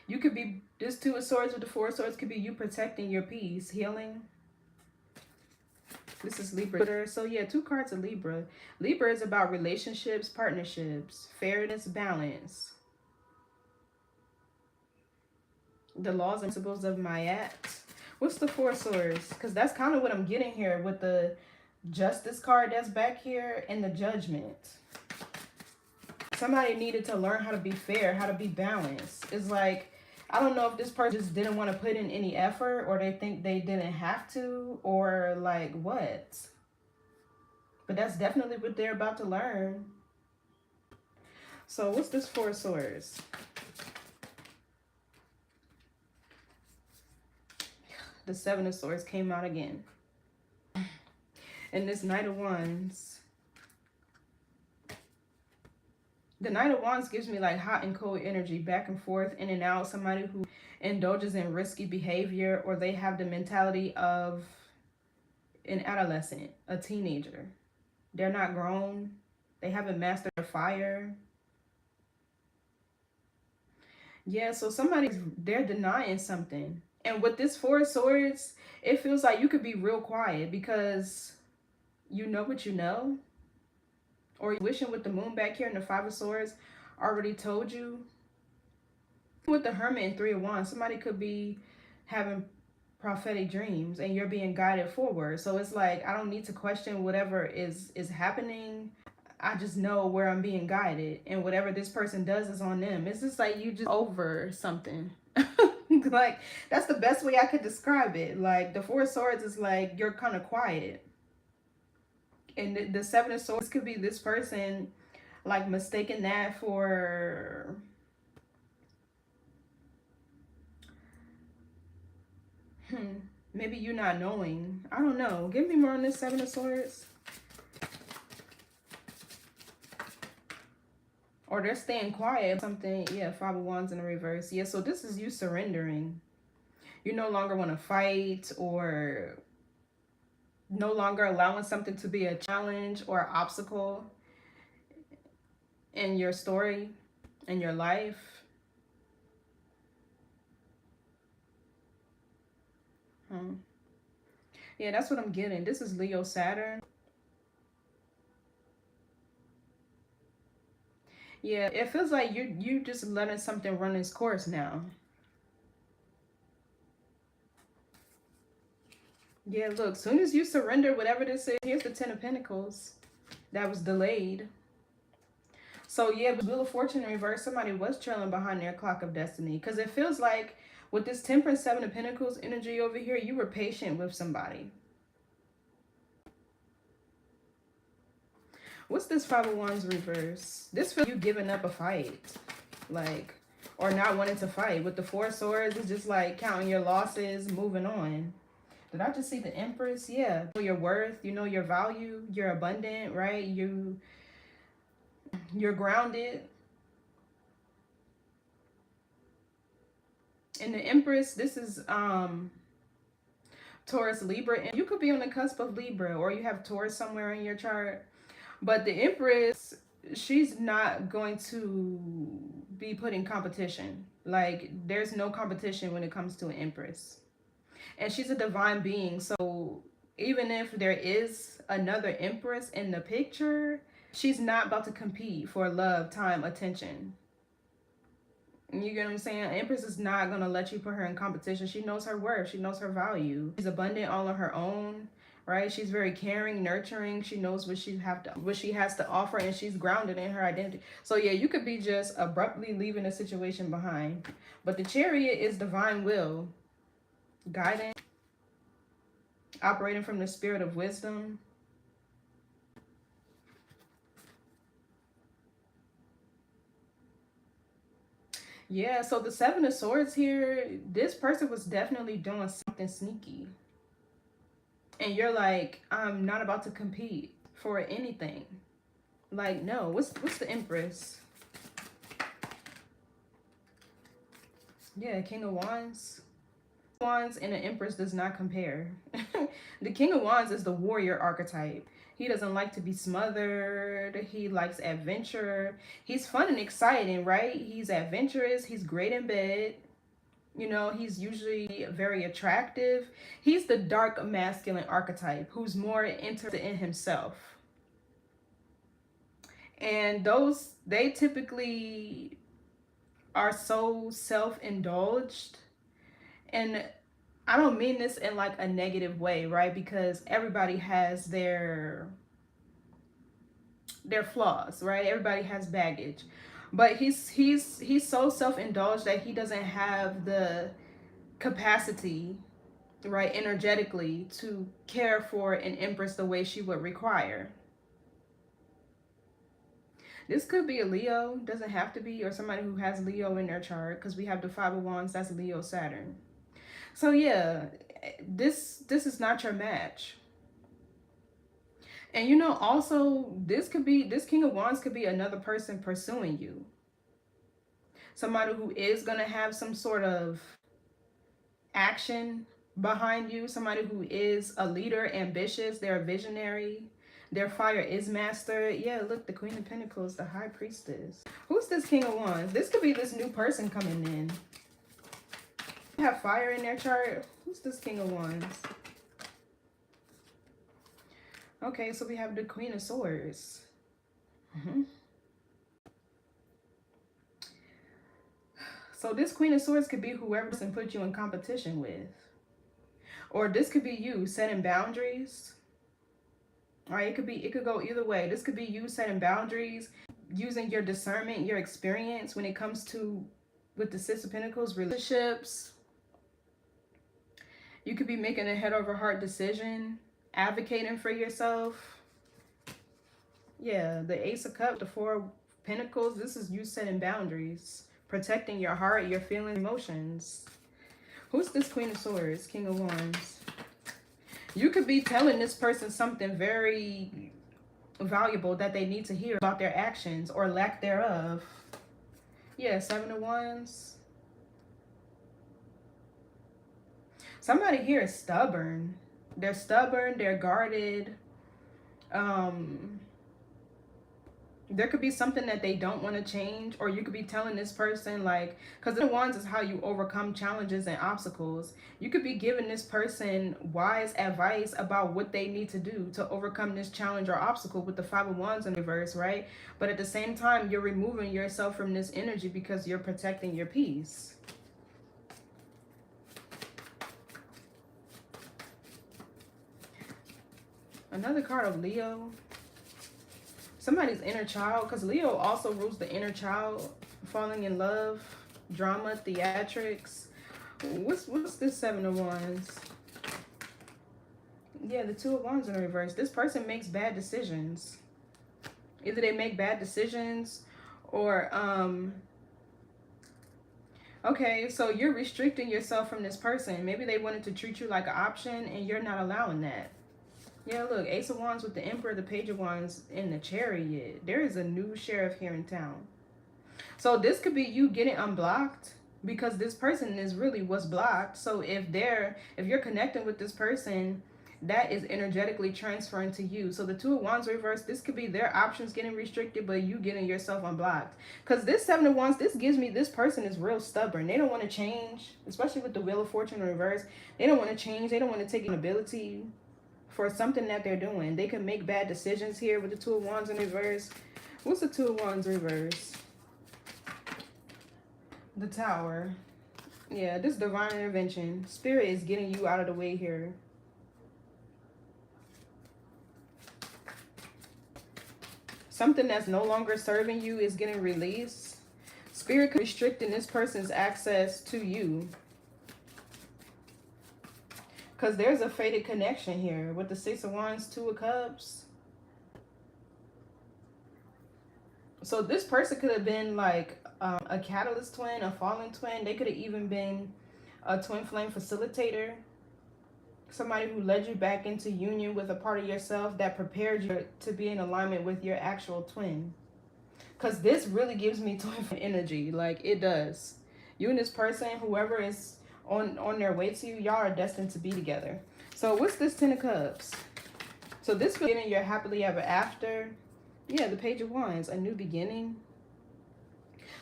You could be, this Two of Swords with the Four of Swords could be you protecting your peace, healing. This is Libra. So yeah, two cards of Libra. Libra is about relationships, partnerships, fairness, balance. The laws and principles of Mayat. What's the Four of Swords? Because that's kind of what I'm getting here with the Justice card that's back here and the Judgment. Somebody needed to learn how to be fair, how to be balanced. It's like, I don't know if this person just didn't want to put in any effort, or they think they didn't have to, or like what. But that's definitely what they're about to learn. So what's this Four of Swords? The Seven of Swords came out again. And this Knight of Wands. The Knight of Wands gives me like hot and cold energy, back and forth, in and out. Somebody who indulges in risky behavior, or they have the mentality of an adolescent, a teenager. They're not grown. They haven't mastered their fire. Yeah, so they're denying something. And with this Four of Swords, it feels like you could be real quiet because you know what you know. Or you're wishing with the Moon back here and the Five of Swords already told you. With the Hermit and Three of Wands, somebody could be having prophetic dreams and you're being guided forward. So it's like, I don't need to question whatever is happening. I just know where I'm being guided, and whatever this person does is on them. It's just like you just over something. Like, that's the best way I could describe it. Like, the Four of Swords is like, you're kind of quiet. And the Seven of Swords could be this person, like, mistaking that for... maybe you not knowing. I don't know. Give me more on this Seven of Swords. Or they're staying quiet. Something. Yeah, Five of Wands in the reverse. Yeah, so this is you surrendering. You no longer want to fight, or no longer allowing something to be a challenge or obstacle in your story, in your life. Yeah, that's what I'm getting. This is Leo Saturn. Yeah, it feels like you just letting something run its course now. Yeah, look, soon as you surrender whatever this is, here's the Ten of Pentacles that was delayed. So yeah, Wheel of Fortune in reverse, somebody was trailing behind their clock of destiny. Because it feels like with this Temperance, Seven of Pentacles energy over here, you were patient with somebody. What's this Five of Wands reverse? This feels like you giving up a fight. Like, or not wanting to fight. With the Four of Swords, it's just like counting your losses, moving on. Did I just see the Empress? Yeah. You know your worth, you know your value, you're abundant, right? You're grounded. And the Empress, this is Taurus, Libra, and you could be on the cusp of Libra, or you have Taurus somewhere in your chart. But the Empress, she's not going to be put in competition. Like, there's no competition when it comes to an Empress. And she's a divine being. So even if there is another Empress in the picture, she's not about to compete for love, time, attention. You get what I'm saying? Empress is not going to let you put her in competition. She knows her worth. She knows her value. She's abundant all on her own, right? She's very caring, nurturing. She knows what she has to offer, and she's grounded in her identity. So yeah, you could be just abruptly leaving a situation behind. But the Chariot is divine will, guidance, operating from the spirit of wisdom. Yeah, so the Seven of Swords here, this person was definitely doing something sneaky. And you're like, I'm not about to compete for anything. Like, no, what's the Empress? Yeah, King of Wands. Wands and an Empress does not compare. The King of Wands is the warrior archetype. He doesn't like to be smothered. He likes adventure. He's fun and exciting, right? He's adventurous. He's great in bed. You know, he's usually very attractive. He's the dark masculine archetype who's more interested in himself. And they typically are so self-indulged. And I don't mean this in like a negative way, right? Because everybody has their flaws, right? Everybody has baggage. But he's so self-indulged that he doesn't have the capacity, right, energetically to care for an Empress the way she would require. This could be a Leo, doesn't have to be, or somebody who has Leo in their chart, because we have the Five of Wands, that's Leo Saturn. So yeah, this is not your match. And you know, also, this King of Wands could be another person pursuing you. Somebody who is going to have some sort of action behind you. Somebody who is a leader, ambitious, they're a visionary. Their fire is mastered. Yeah, look, the Queen of Pentacles, the High Priestess. Who's this King of Wands? This could be this new person coming in. Have fire in their chart. Who's this King of Wands? Okay, so we have the Queen of Swords. So this Queen of Swords could be whoever can put you in competition with. Or this could be you setting boundaries. All right, it could go either way. This could be you setting boundaries, using your discernment, your experience when it comes to, with the Six of Pentacles, relationships. You could be making a head over heart decision, advocating for yourself. Yeah, the Ace of Cups, the Four of Pentacles, this is you setting boundaries, protecting your heart, your feelings, emotions. Who's this Queen of Swords, King of Wands? You could be telling this person something very valuable that they need to hear about their actions or lack thereof. Yeah, Seven of Wands. Somebody here is stubborn. They're stubborn, they're guarded. There could be something that they don't want to change, or you could be telling this person, like, because the wands is how you overcome challenges and obstacles. You could be giving this person wise advice about what they need to do to overcome this challenge or obstacle with the Five of Wands in reverse, right? But at the same time, you're removing yourself from this energy because you're protecting your peace. Another card of Leo. Somebody's inner child, because Leo also rules the inner child, falling in love, drama, theatrics. What's this Seven of Wands? Yeah, the Two of Wands in reverse. This person makes bad decisions. Either they make bad decisions or, okay, so you're restricting yourself from this person. Maybe they wanted to treat you like an option and you're not allowing that. Yeah, look, Ace of Wands with the Emperor, the Page of Wands, in the Chariot. There is a new sheriff here in town. So this could be you getting unblocked because this person is really what's blocked. So if you're connecting with this person, that is energetically transferring to you. So the Two of Wands reverse, this could be their options getting restricted, but you getting yourself unblocked. Because this Seven of Wands, this gives me this person is real stubborn. They don't want to change, especially with the Wheel of Fortune in reverse. They don't want to change. They don't want to take accountability for something that they're doing. They can make bad decisions here with the Two of Wands in reverse. What's the Two of Wands reverse? The Tower. Yeah, this divine intervention. Spirit is getting you out of the way here. Something that's no longer serving you is getting released. Spirit restricting this person's access to you. Because there's a fated connection here with the Six of Wands, Two of Cups. So this person could have been like a catalyst twin, a fallen twin. They could have even been a twin flame facilitator. Somebody who led you back into union with a part of yourself that prepared you to be in alignment with your actual twin. Because this really gives me twin energy. Like, it does. You and this person, whoever is on their way to you, y'all are destined to be together. So what's this Ten of Cups? So this could be in your happily ever after. Yeah, the Page of Wands, a new beginning.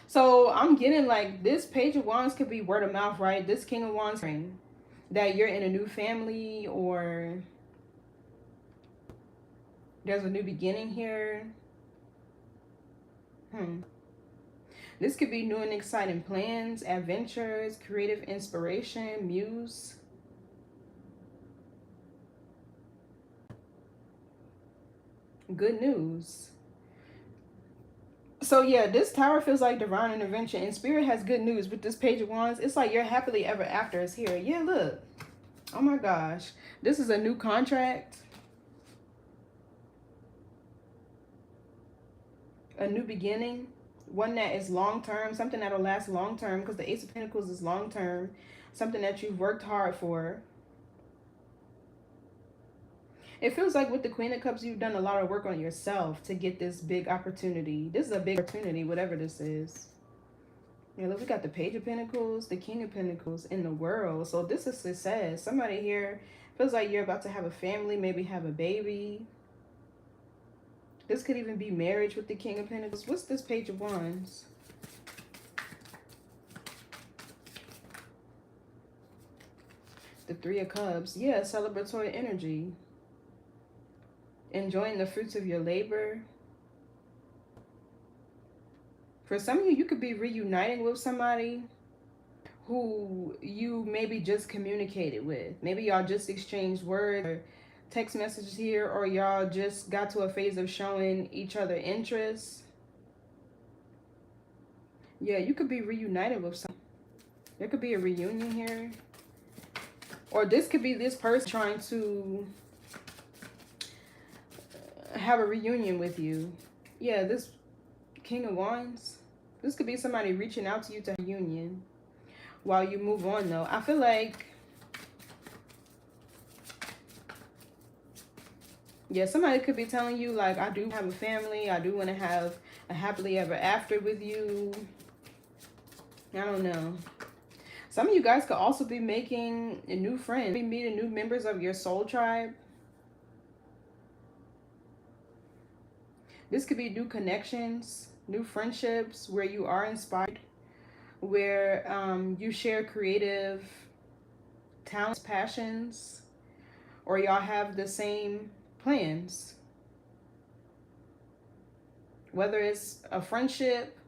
So I'm getting like this Page of Wands could be word of mouth, right? This King of Wands, that you're in a new family or there's a new beginning here. This could be new and exciting plans, adventures, creative inspiration, muse. Good news. So yeah, this Tower feels like divine intervention, and Spirit has good news with this Page of Wands. It's like your happily ever after is here. Yeah, look. Oh my gosh. This is a new contract. A new beginning. One that is long-term, something that'll last long-term, because the Ace of Pentacles is long-term. Something that you've worked hard for. It feels like with the Queen of Cups, you've done a lot of work on yourself to get this big opportunity. This is a big opportunity, whatever this is. Yeah, look, we got the Page of Pentacles, the King of Pentacles in the world. So this is success. Somebody here feels like you're about to have a family, maybe have a baby. This could even be marriage with the King of Pentacles. What's this Page of Wands? The Three of Cups. Yeah, celebratory energy. Enjoying the fruits of your labor. For some of you, you could be reuniting with somebody who you maybe just communicated with. Maybe y'all just exchanged words or text messages here, or y'all just got to a phase of showing each other interest. Yeah, you could be reunited with someone. There could be a reunion here. Or this could be this person trying to have a reunion with you. Yeah, this King of Wands. This could be somebody reaching out to you to a reunion while you move on, though. I feel like, yeah, somebody could be telling you, like, I do have a family. I do want to have a happily ever after with you. I don't know. Some of you guys could also be making a new friend. Be meeting new members of your soul tribe. This could be new connections, new friendships where you are inspired, where you share creative talents, passions, or y'all have the same plans. Whether it's a friendship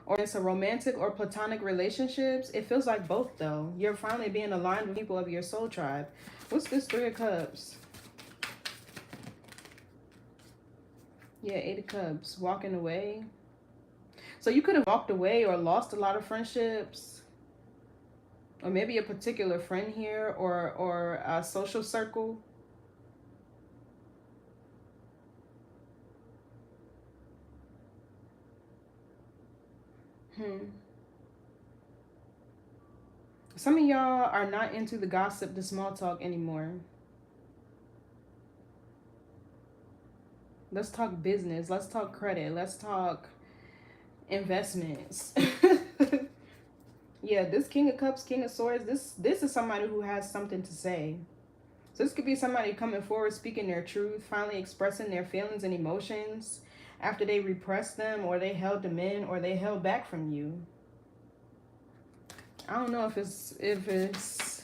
or it's a romantic or platonic relationships, it feels like both though. You're finally being aligned with people of your soul tribe. What's this Three of Cups? Yeah, Eight of Cups, walking away. So you could have walked away or lost a lot of friendships, or maybe a particular friend here, or a social circle. Some of y'all are not into the gossip, the small talk anymore. Let's talk business. Let's talk credit. Let's talk investments. Yeah, this King of Cups, King of Swords, this is somebody who has something to say. So this could be somebody coming forward, speaking their truth, finally expressing their feelings and emotions after they repressed them, or they held them in, or they held back from you. I don't know if it's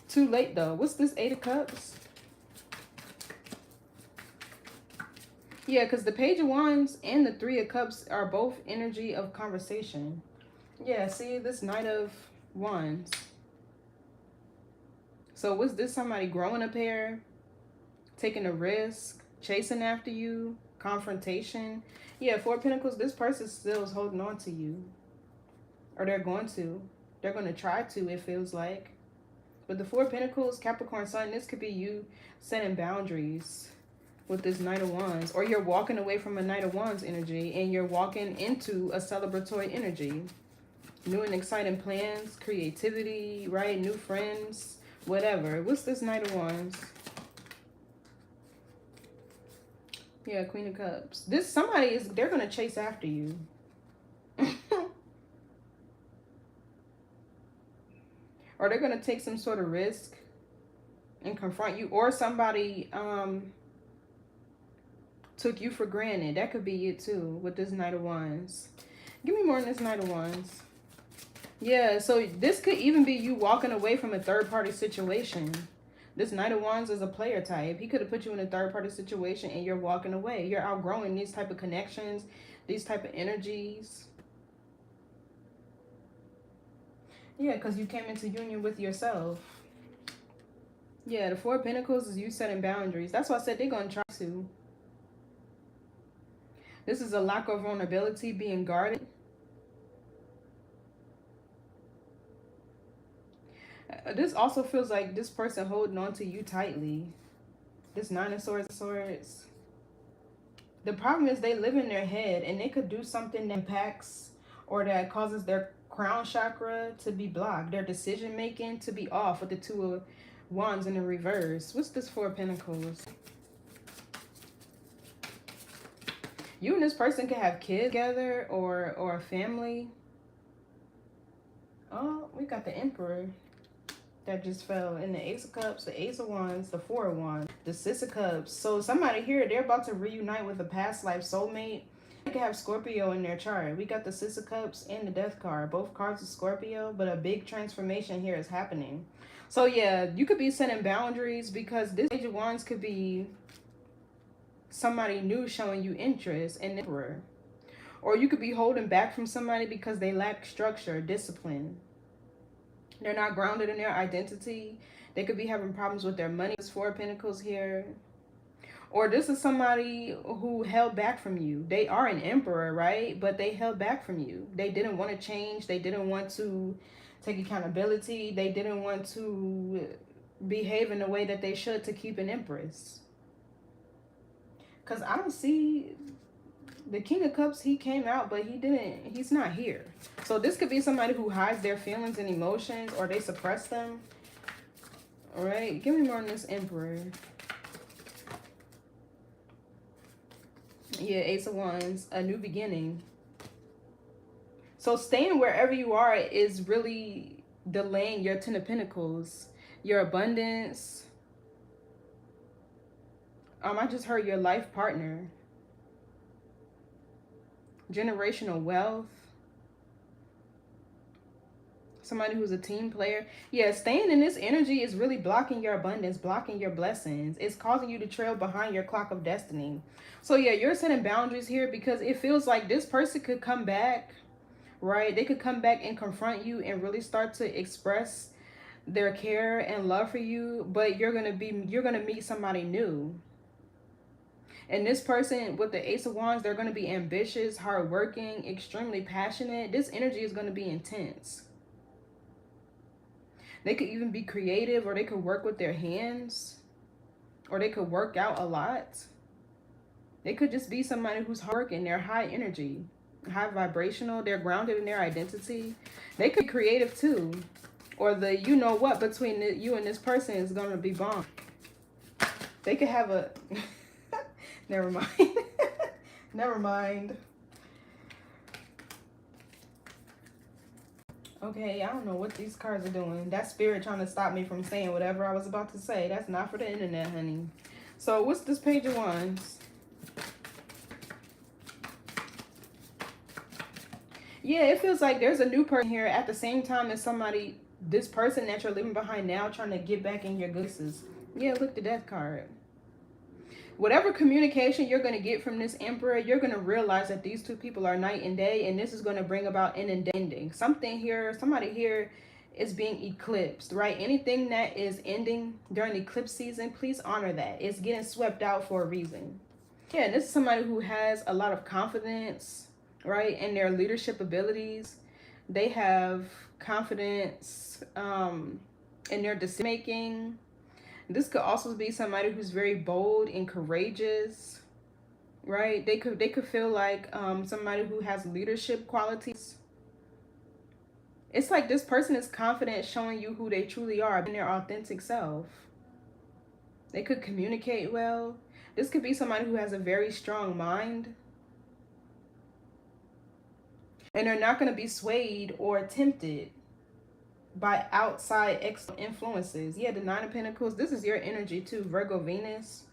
too late though. What's this Eight of Cups? Yeah, because the Page of Wands and the Three of Cups are both energy of conversation. Yeah, see this Knight of Wands. So was this somebody growing a pair, taking a risk, chasing after you, confrontation? Yeah, Four of Pentacles, this person still is holding on to you. Or they're going to. They're going to try to, it feels like. With the Four of Pentacles, Capricorn Sun, this could be you setting boundaries with this Knight of Wands. Or you're walking away from a Knight of Wands energy and you're walking into a celebratory energy. New and exciting plans, creativity, right? New friends, whatever. What's this Knight of Wands? Yeah, Queen of Cups. This somebody is, they're going to chase after you. Or they're going to take some sort of risk and confront you. Or somebody took you for granted. That could be it too with this Knight of Wands. Give me more on this Knight of Wands. Yeah, so this could even be you walking away from a third-party situation. This Knight of Wands is a player type. He could have put you in a third-party situation and you're walking away. You're outgrowing these type of connections, these type of energies. Yeah, because you came into union with yourself. Yeah, the Four of Pentacles is you setting boundaries. That's why I said they're going to try to. This is a lack of vulnerability, being guarded. This also feels like this person holding on to you tightly. This Nine of Swords. The problem is they live in their head and they could do something that impacts or that causes their crown chakra to be blocked. Their decision making to be off with the Two of Wands in the reverse. What's this Four of Pentacles? You and this person could have kids together or a family. Oh, we got the Emperor that just fell in the Ace of Cups, the Ace of Wands, the Four of Wands, the Six of Cups. So somebody here, they're about to reunite with a past life soulmate. They could have Scorpio in their chart. We got the Six of Cups and the Death card. Both cards are Scorpio, but a big transformation here is happening. So yeah, you could be setting boundaries because this Page of Wands could be somebody new showing you interest in the Emperor. Or you could be holding back from somebody because they lack structure, discipline. They're not grounded in their identity. They could be having problems with their money. There's Four of Pentacles here. Or this is somebody who held back from you. They are an emperor, right? But they held back from you. They didn't want to change. They didn't want to take accountability. They didn't want to behave in the way that they should to keep an empress. Because I don't see... The King of Cups, he came out, but he's not here. So this could be somebody who hides their feelings and emotions, or they suppress them. All right, give me more on this Emperor. Yeah, Ace of Wands, a new beginning. So staying wherever you are is really delaying your Ten of Pentacles, your abundance. I just heard your life partner. generational wealth. Somebody who's a team player. Yeah, staying in this energy is really blocking your abundance, blocking your blessings. It's causing you to trail behind your clock of destiny. So yeah, you're setting boundaries here because it feels like this person could come back, right? They could come back and confront you and really start to express their care and love for you, but you're gonna meet somebody new. And this person with the Ace of Wands, they're going to be ambitious, hardworking, extremely passionate. This energy is going to be intense. They could even be creative, or they could work with their hands, or they could work out a lot. They could just be somebody who's hardworking. They're high energy, high vibrational. They're grounded in their identity. They could be creative too. Or the you know what between you and this person is going to be bomb. They could have a... Never mind. Never mind. Okay, I don't know what these cards are doing. That spirit trying to stop me from saying whatever I was about to say. That's not for the internet, honey. So what's this Page of Wands? Yeah, it feels like there's a new person here at the same time as somebody, this person that you're leaving behind now, trying to get back in your graces. Yeah, look, the Death card. Whatever communication you're going to get from this Emperor, you're going to realize that these two people are night and day, and this is going to bring about an ending. Something here, somebody here is being eclipsed, right? Anything that is ending during eclipse season, please honor that. It's getting swept out for a reason. Yeah, this is somebody who has a lot of confidence, right, in their leadership abilities. They have confidence in their decision making. This could also be somebody who's very bold and courageous, right? They could feel like somebody who has leadership qualities. It's like this person is confident, showing you who they truly are, being their authentic self. They could communicate well. This could be somebody who has a very strong mind. And they're not going to be swayed or tempted by outside external influences. Yeah, the Nine of Pentacles. This is your energy too. Virgo, Venus,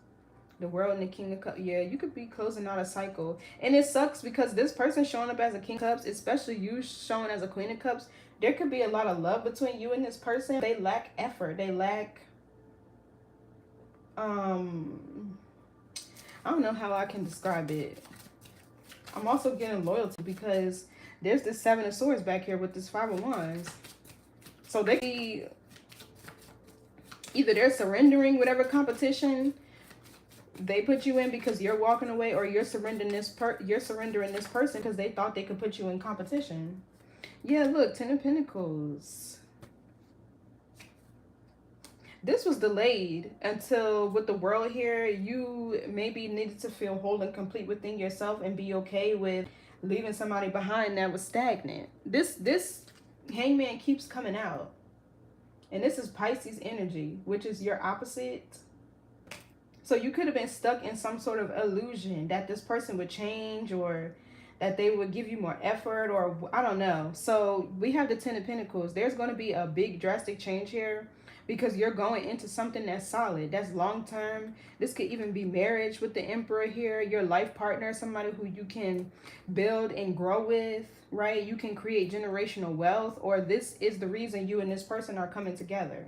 the World, and the King of Cups. Yeah, you could be closing out a cycle. And it sucks because this person showing up as a King of Cups, especially you showing as a Queen of Cups, there could be a lot of love between you and this person. They lack effort. They lack... I don't know how I can describe it. I'm also getting loyalty because there's this Seven of Swords back here with this Five of Wands. So they be either they're surrendering whatever competition they put you in because you're walking away, or you're surrendering this person because they thought they could put you in competition. Yeah, look, Ten of Pentacles. This was delayed until with the World here, you maybe needed to feel whole and complete within yourself and be okay with leaving somebody behind that was stagnant. This Hangman keeps coming out. And this is Pisces energy, which is your opposite. So you could have been stuck in some sort of illusion that this person would change, or that they would give you more effort, or I don't know. So we have the Ten of Pentacles. There's going to be a big drastic change here because you're going into something that's solid, that's long-term. This could even be marriage with the Emperor here, your life partner, somebody who you can build and grow with, right? You can create generational wealth, or this is the reason you and this person are coming together.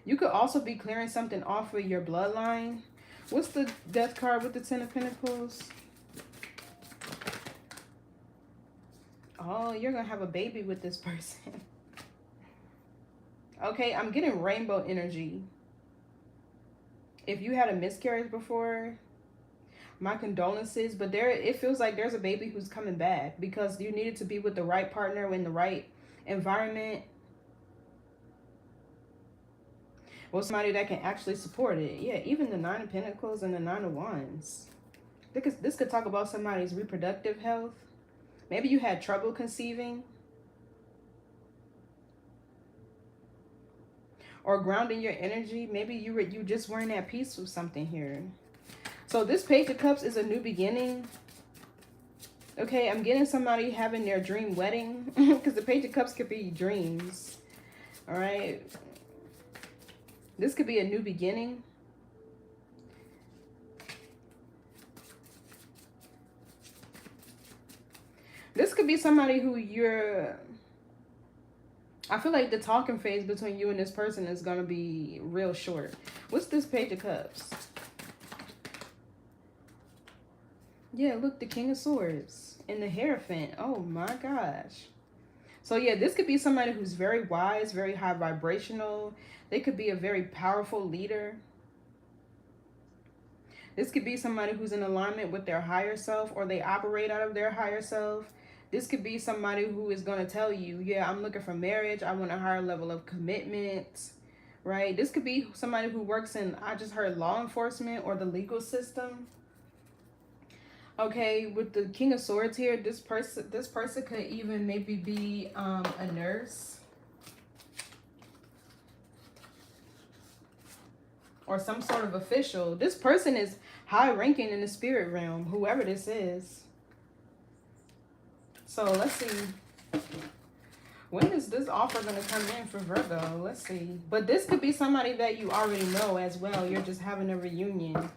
You could also be clearing something off of your bloodline. What's the Death card with the Ten of Pentacles? Oh, you're going to have a baby with this person. Okay, I'm getting rainbow energy. If you had a miscarriage before, my condolences. But it feels like there's a baby who's coming back because you needed to be with the right partner in the right environment. Well, somebody that can actually support it. Yeah, even the Nine of Pentacles and the Nine of Wands. This could talk about somebody's reproductive health. Maybe you had trouble conceiving. Or grounding your energy. Maybe you just weren't at peace with something here. So this Page of Cups is a new beginning. Okay, I'm getting somebody having their dream wedding. Because the Page of Cups could be dreams. All right. This could be a new beginning. could be somebody who you're... I feel like the talking phase between you and this person is going to be real short. What's this Page of Cups? Yeah, look, the King of Swords and the Hierophant. Oh my gosh. So yeah, this could be somebody who's very wise, very high vibrational. They could be a very powerful leader. This could be somebody who's in alignment with their higher self, or they operate out of their higher self. This could be somebody who is going to tell you, yeah, I'm looking for marriage. I want a higher level of commitment, right? This could be somebody who works in, I just heard, law enforcement or the legal system. Okay, with the King of Swords here, this person could even maybe be a nurse or some sort of official. This person is high ranking in the spirit realm, whoever this is. So let's see. When is this offer going to come in for Virgo? Let's see. But this could be somebody that you already know as well. You're just having a reunion.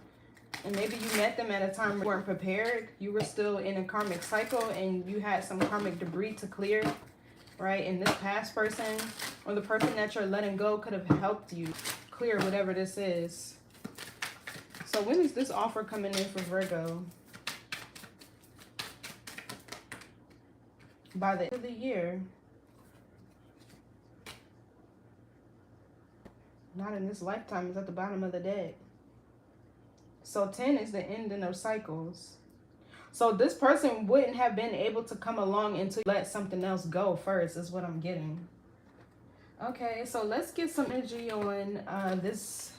And maybe you met them at a time you weren't prepared. You were still in a karmic cycle and you had some karmic debris to clear, right? And this past person or the person that you're letting go could have helped you clear whatever this is. So when is this offer coming in for Virgo? By the end of the year. Not in this lifetime. It's at the bottom of the deck. So 10 is the ending of cycles. So this person wouldn't have been able to come along until you let something else go first, is what I'm getting. Okay, so let's get some energy on this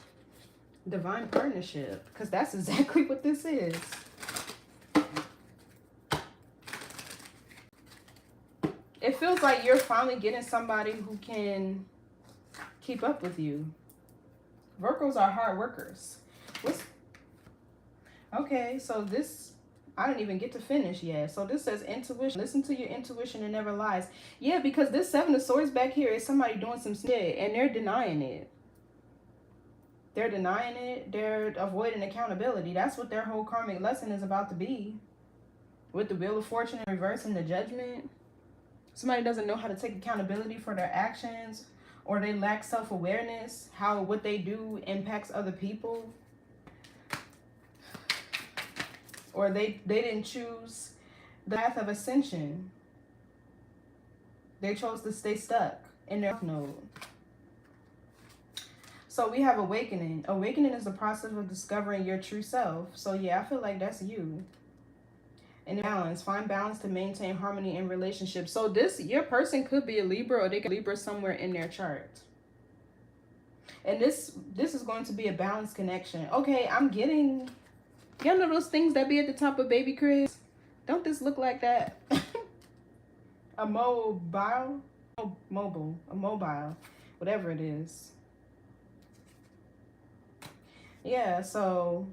divine partnership, because that's exactly what this is. It feels like you're finally getting somebody who can keep up with you. Virgos are hard workers. Okay, so this, I didn't even get to finish yet. So this says intuition. Listen to your intuition and never lies. Yeah, because this Seven of Swords back here is somebody doing some shit and they're denying it. They're denying it. They're avoiding accountability. That's what their whole karmic lesson is about to be. With the Wheel of Fortune in reverse and the Judgment. Somebody doesn't know how to take accountability for their actions, or they lack self-awareness, how what they do impacts other people. Or they didn't choose the path of ascension. They chose to stay stuck in their node. So we have awakening. Awakening is the process of discovering your true self. So yeah, I feel like that's you. And balance. Find balance to maintain harmony in relationships. So your person could be a Libra, or they could be Libra somewhere in their chart. And this is going to be a balanced connection. Okay, I'm getting... Y'all know those things that be at the top of baby cribs? Don't this look like that? A mobile, whatever it is. Yeah, so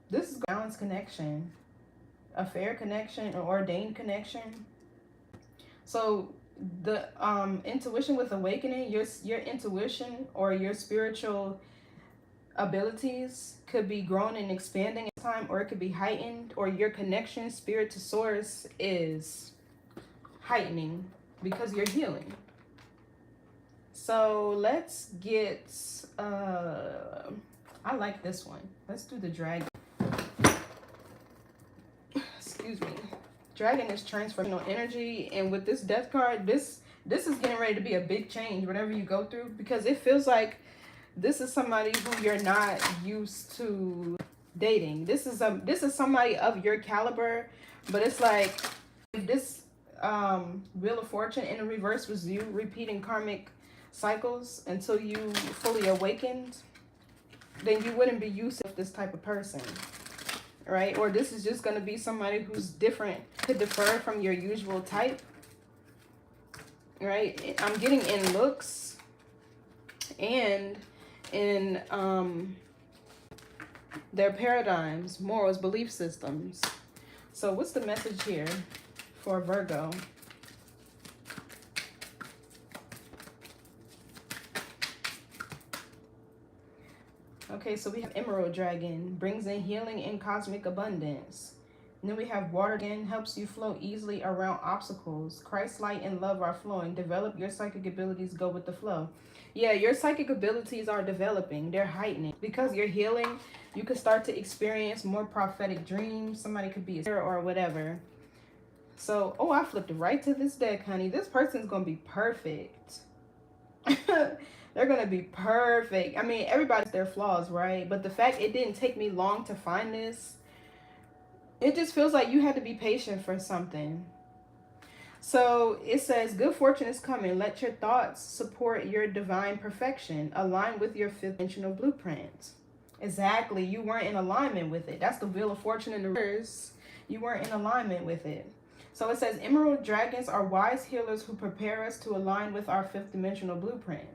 this is a balanced connection, a fair connection, an ordained connection. So the intuition with awakening, your intuition or your spiritual abilities could be growing and expanding in time, or it could be heightened, or your connection spirit to source is heightening because you're healing. So let's get I like this one. Let's do the dragon. Excuse me. Dragon is transformational energy, and with this death card, this is getting ready to be a big change whatever you go through, because it feels like this is somebody who you're not used to dating. This is somebody of your caliber, but it's like if this Wheel of Fortune in the reverse was you repeating karmic cycles until you fully awakened, then you wouldn't be used to this type of person, right? Or this is just going to be somebody who's different, could differ from your usual type, right? I'm getting in looks and in their paradigms, morals, belief systems. So what's the message here for Virgo? Okay, so we have Emerald Dragon, brings in healing and cosmic abundance. And then we have water again, helps you flow easily around obstacles. Christ light and love are flowing. Develop your psychic abilities, go with the flow. Yeah, your psychic abilities are developing. They're heightening. Because you're healing, you can start to experience more prophetic dreams. Somebody could be a spirit or whatever. So, oh, I flipped right to this deck, honey. This person's going to be perfect. They're going to be perfect. I mean, everybody's their flaws, right? But the fact it didn't take me long to find this, it just feels like you had to be patient for something. So it says, good fortune is coming. Let your thoughts support your divine perfection. Align with your fifth dimensional blueprint. Exactly. You weren't in alignment with it. That's the wheel of fortune in the reverse. You weren't in alignment with it. So it says, emerald dragons are wise healers who prepare us to align with our fifth dimensional blueprint.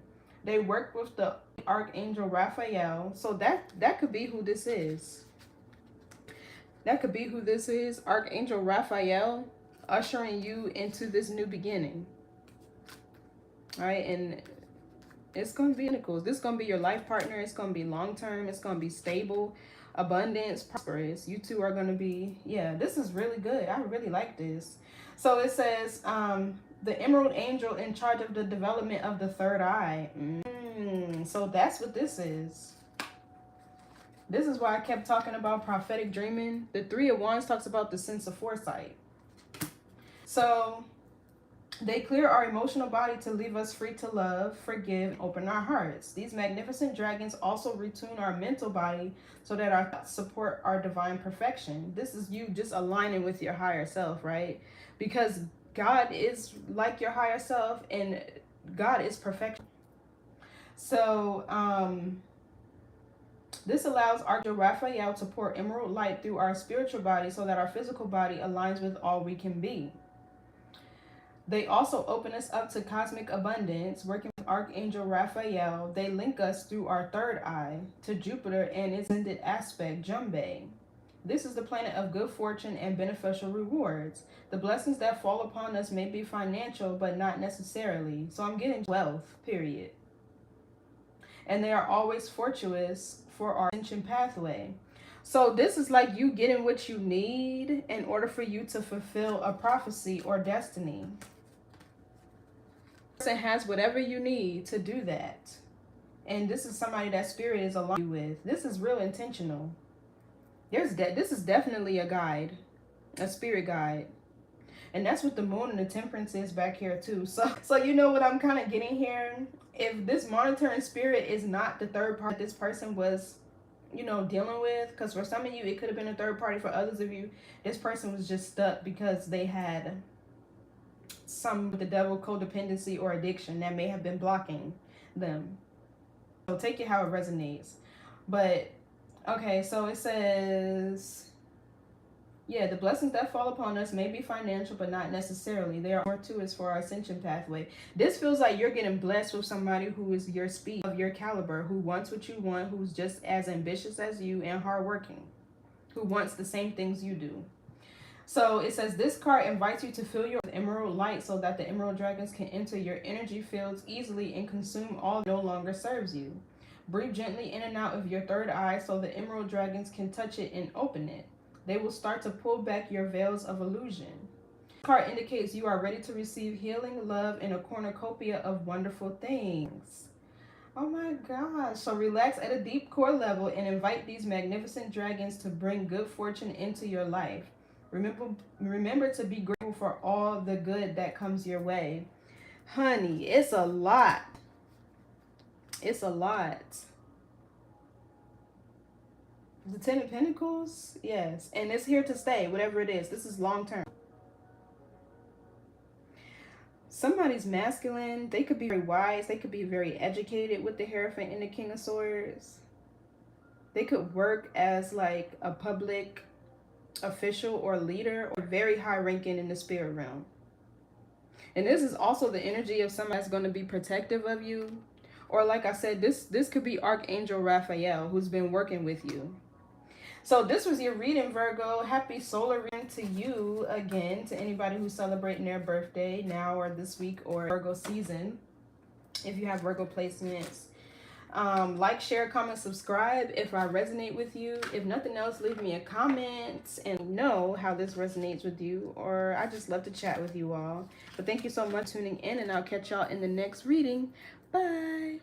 They work with the Arcangel Raphael. So that could be who this is. That could be who this is. Arcangel Raphael, ushering you into this new beginning. All right, and it's going to be pinnacles. This is going to be your life partner. It's going to be long-term. It's going to be stable, abundance, prosperous. You two are going to be, yeah, this is really good. I really like this. So it says, the emerald angel in charge of the development of the third eye. So that's what this is. This is why I kept talking about prophetic dreaming. The Three of Wands talks about the sense of foresight. So they clear our emotional body to leave us free to love, forgive, and open our hearts. These magnificent dragons also retune our mental body so that our thoughts support our divine perfection. This is you just aligning with your higher self, right? Because God is like your higher self and God is perfection. So, this allows Arcangel Raphael to pour emerald light through our spiritual body so that our physical body aligns with all we can be. They also open us up to cosmic abundance. Working with Archangel Raphael, they link us through our third eye to Jupiter and its ascendant aspect, Jumbe. This is the planet of good fortune and beneficial rewards. The blessings that fall upon us may be financial, but not necessarily. So I'm getting wealth, period. And they are always fortuitous for our ascension pathway. So this is like you getting what you need in order for you to fulfill a prophecy or destiny. Person has whatever you need to do that. And this is somebody that spirit is aligned with. This is real intentional. This is definitely a guide, a spirit guide. And that's what the moon and the temperance is back here too. So you know what I'm kind of getting here? If this monitoring spirit is not the third party this person was, you know, dealing with, because for some of you it could have been a third party. For others of you, this person was just stuck because they had some with the devil, codependency or addiction that may have been blocking them. So take it how it resonates. But okay, so it says, yeah, the blessings that fall upon us may be financial, but not necessarily. They are more to us for our ascension pathway. This feels like you're getting blessed with somebody who is your speed, of your caliber, who wants what you want, who's just as ambitious as you and hardworking, who wants the same things you do. So it says, this card invites you to fill your emerald light so that the emerald dragons can enter your energy fields easily and consume all that no longer serves you. Breathe gently in and out of your third eye so the emerald dragons can touch it and open it. They will start to pull back your veils of illusion. This card indicates you are ready to receive healing, love, and a cornucopia of wonderful things. Oh my gosh. So relax at a deep core level and invite these magnificent dragons to bring good fortune into your life. Remember to be grateful for all the good that comes your way. Honey, it's a lot. It's a lot. The Ten of Pentacles, yes. And it's here to stay, whatever it is. This is long term. Somebody's masculine. They could be very wise. They could be very educated with the Hierophant and the King of Swords. They could work as like a public official or leader or very high ranking in the spirit realm. And this is also the energy of somebody that's going to be protective of you. Or like I said, this could be Archangel Raphael who's been working with you. So this was your reading, Virgo. Happy solar reading to you again, to anybody who's celebrating their birthday now or this week or Virgo season. If you have Virgo placements, Like, share, comment, subscribe if I resonate with you. If nothing else, leave me a comment and know how this resonates with you, or I just love to chat with you all. But thank you so much for tuning in, and I'll catch y'all in the next reading. Bye.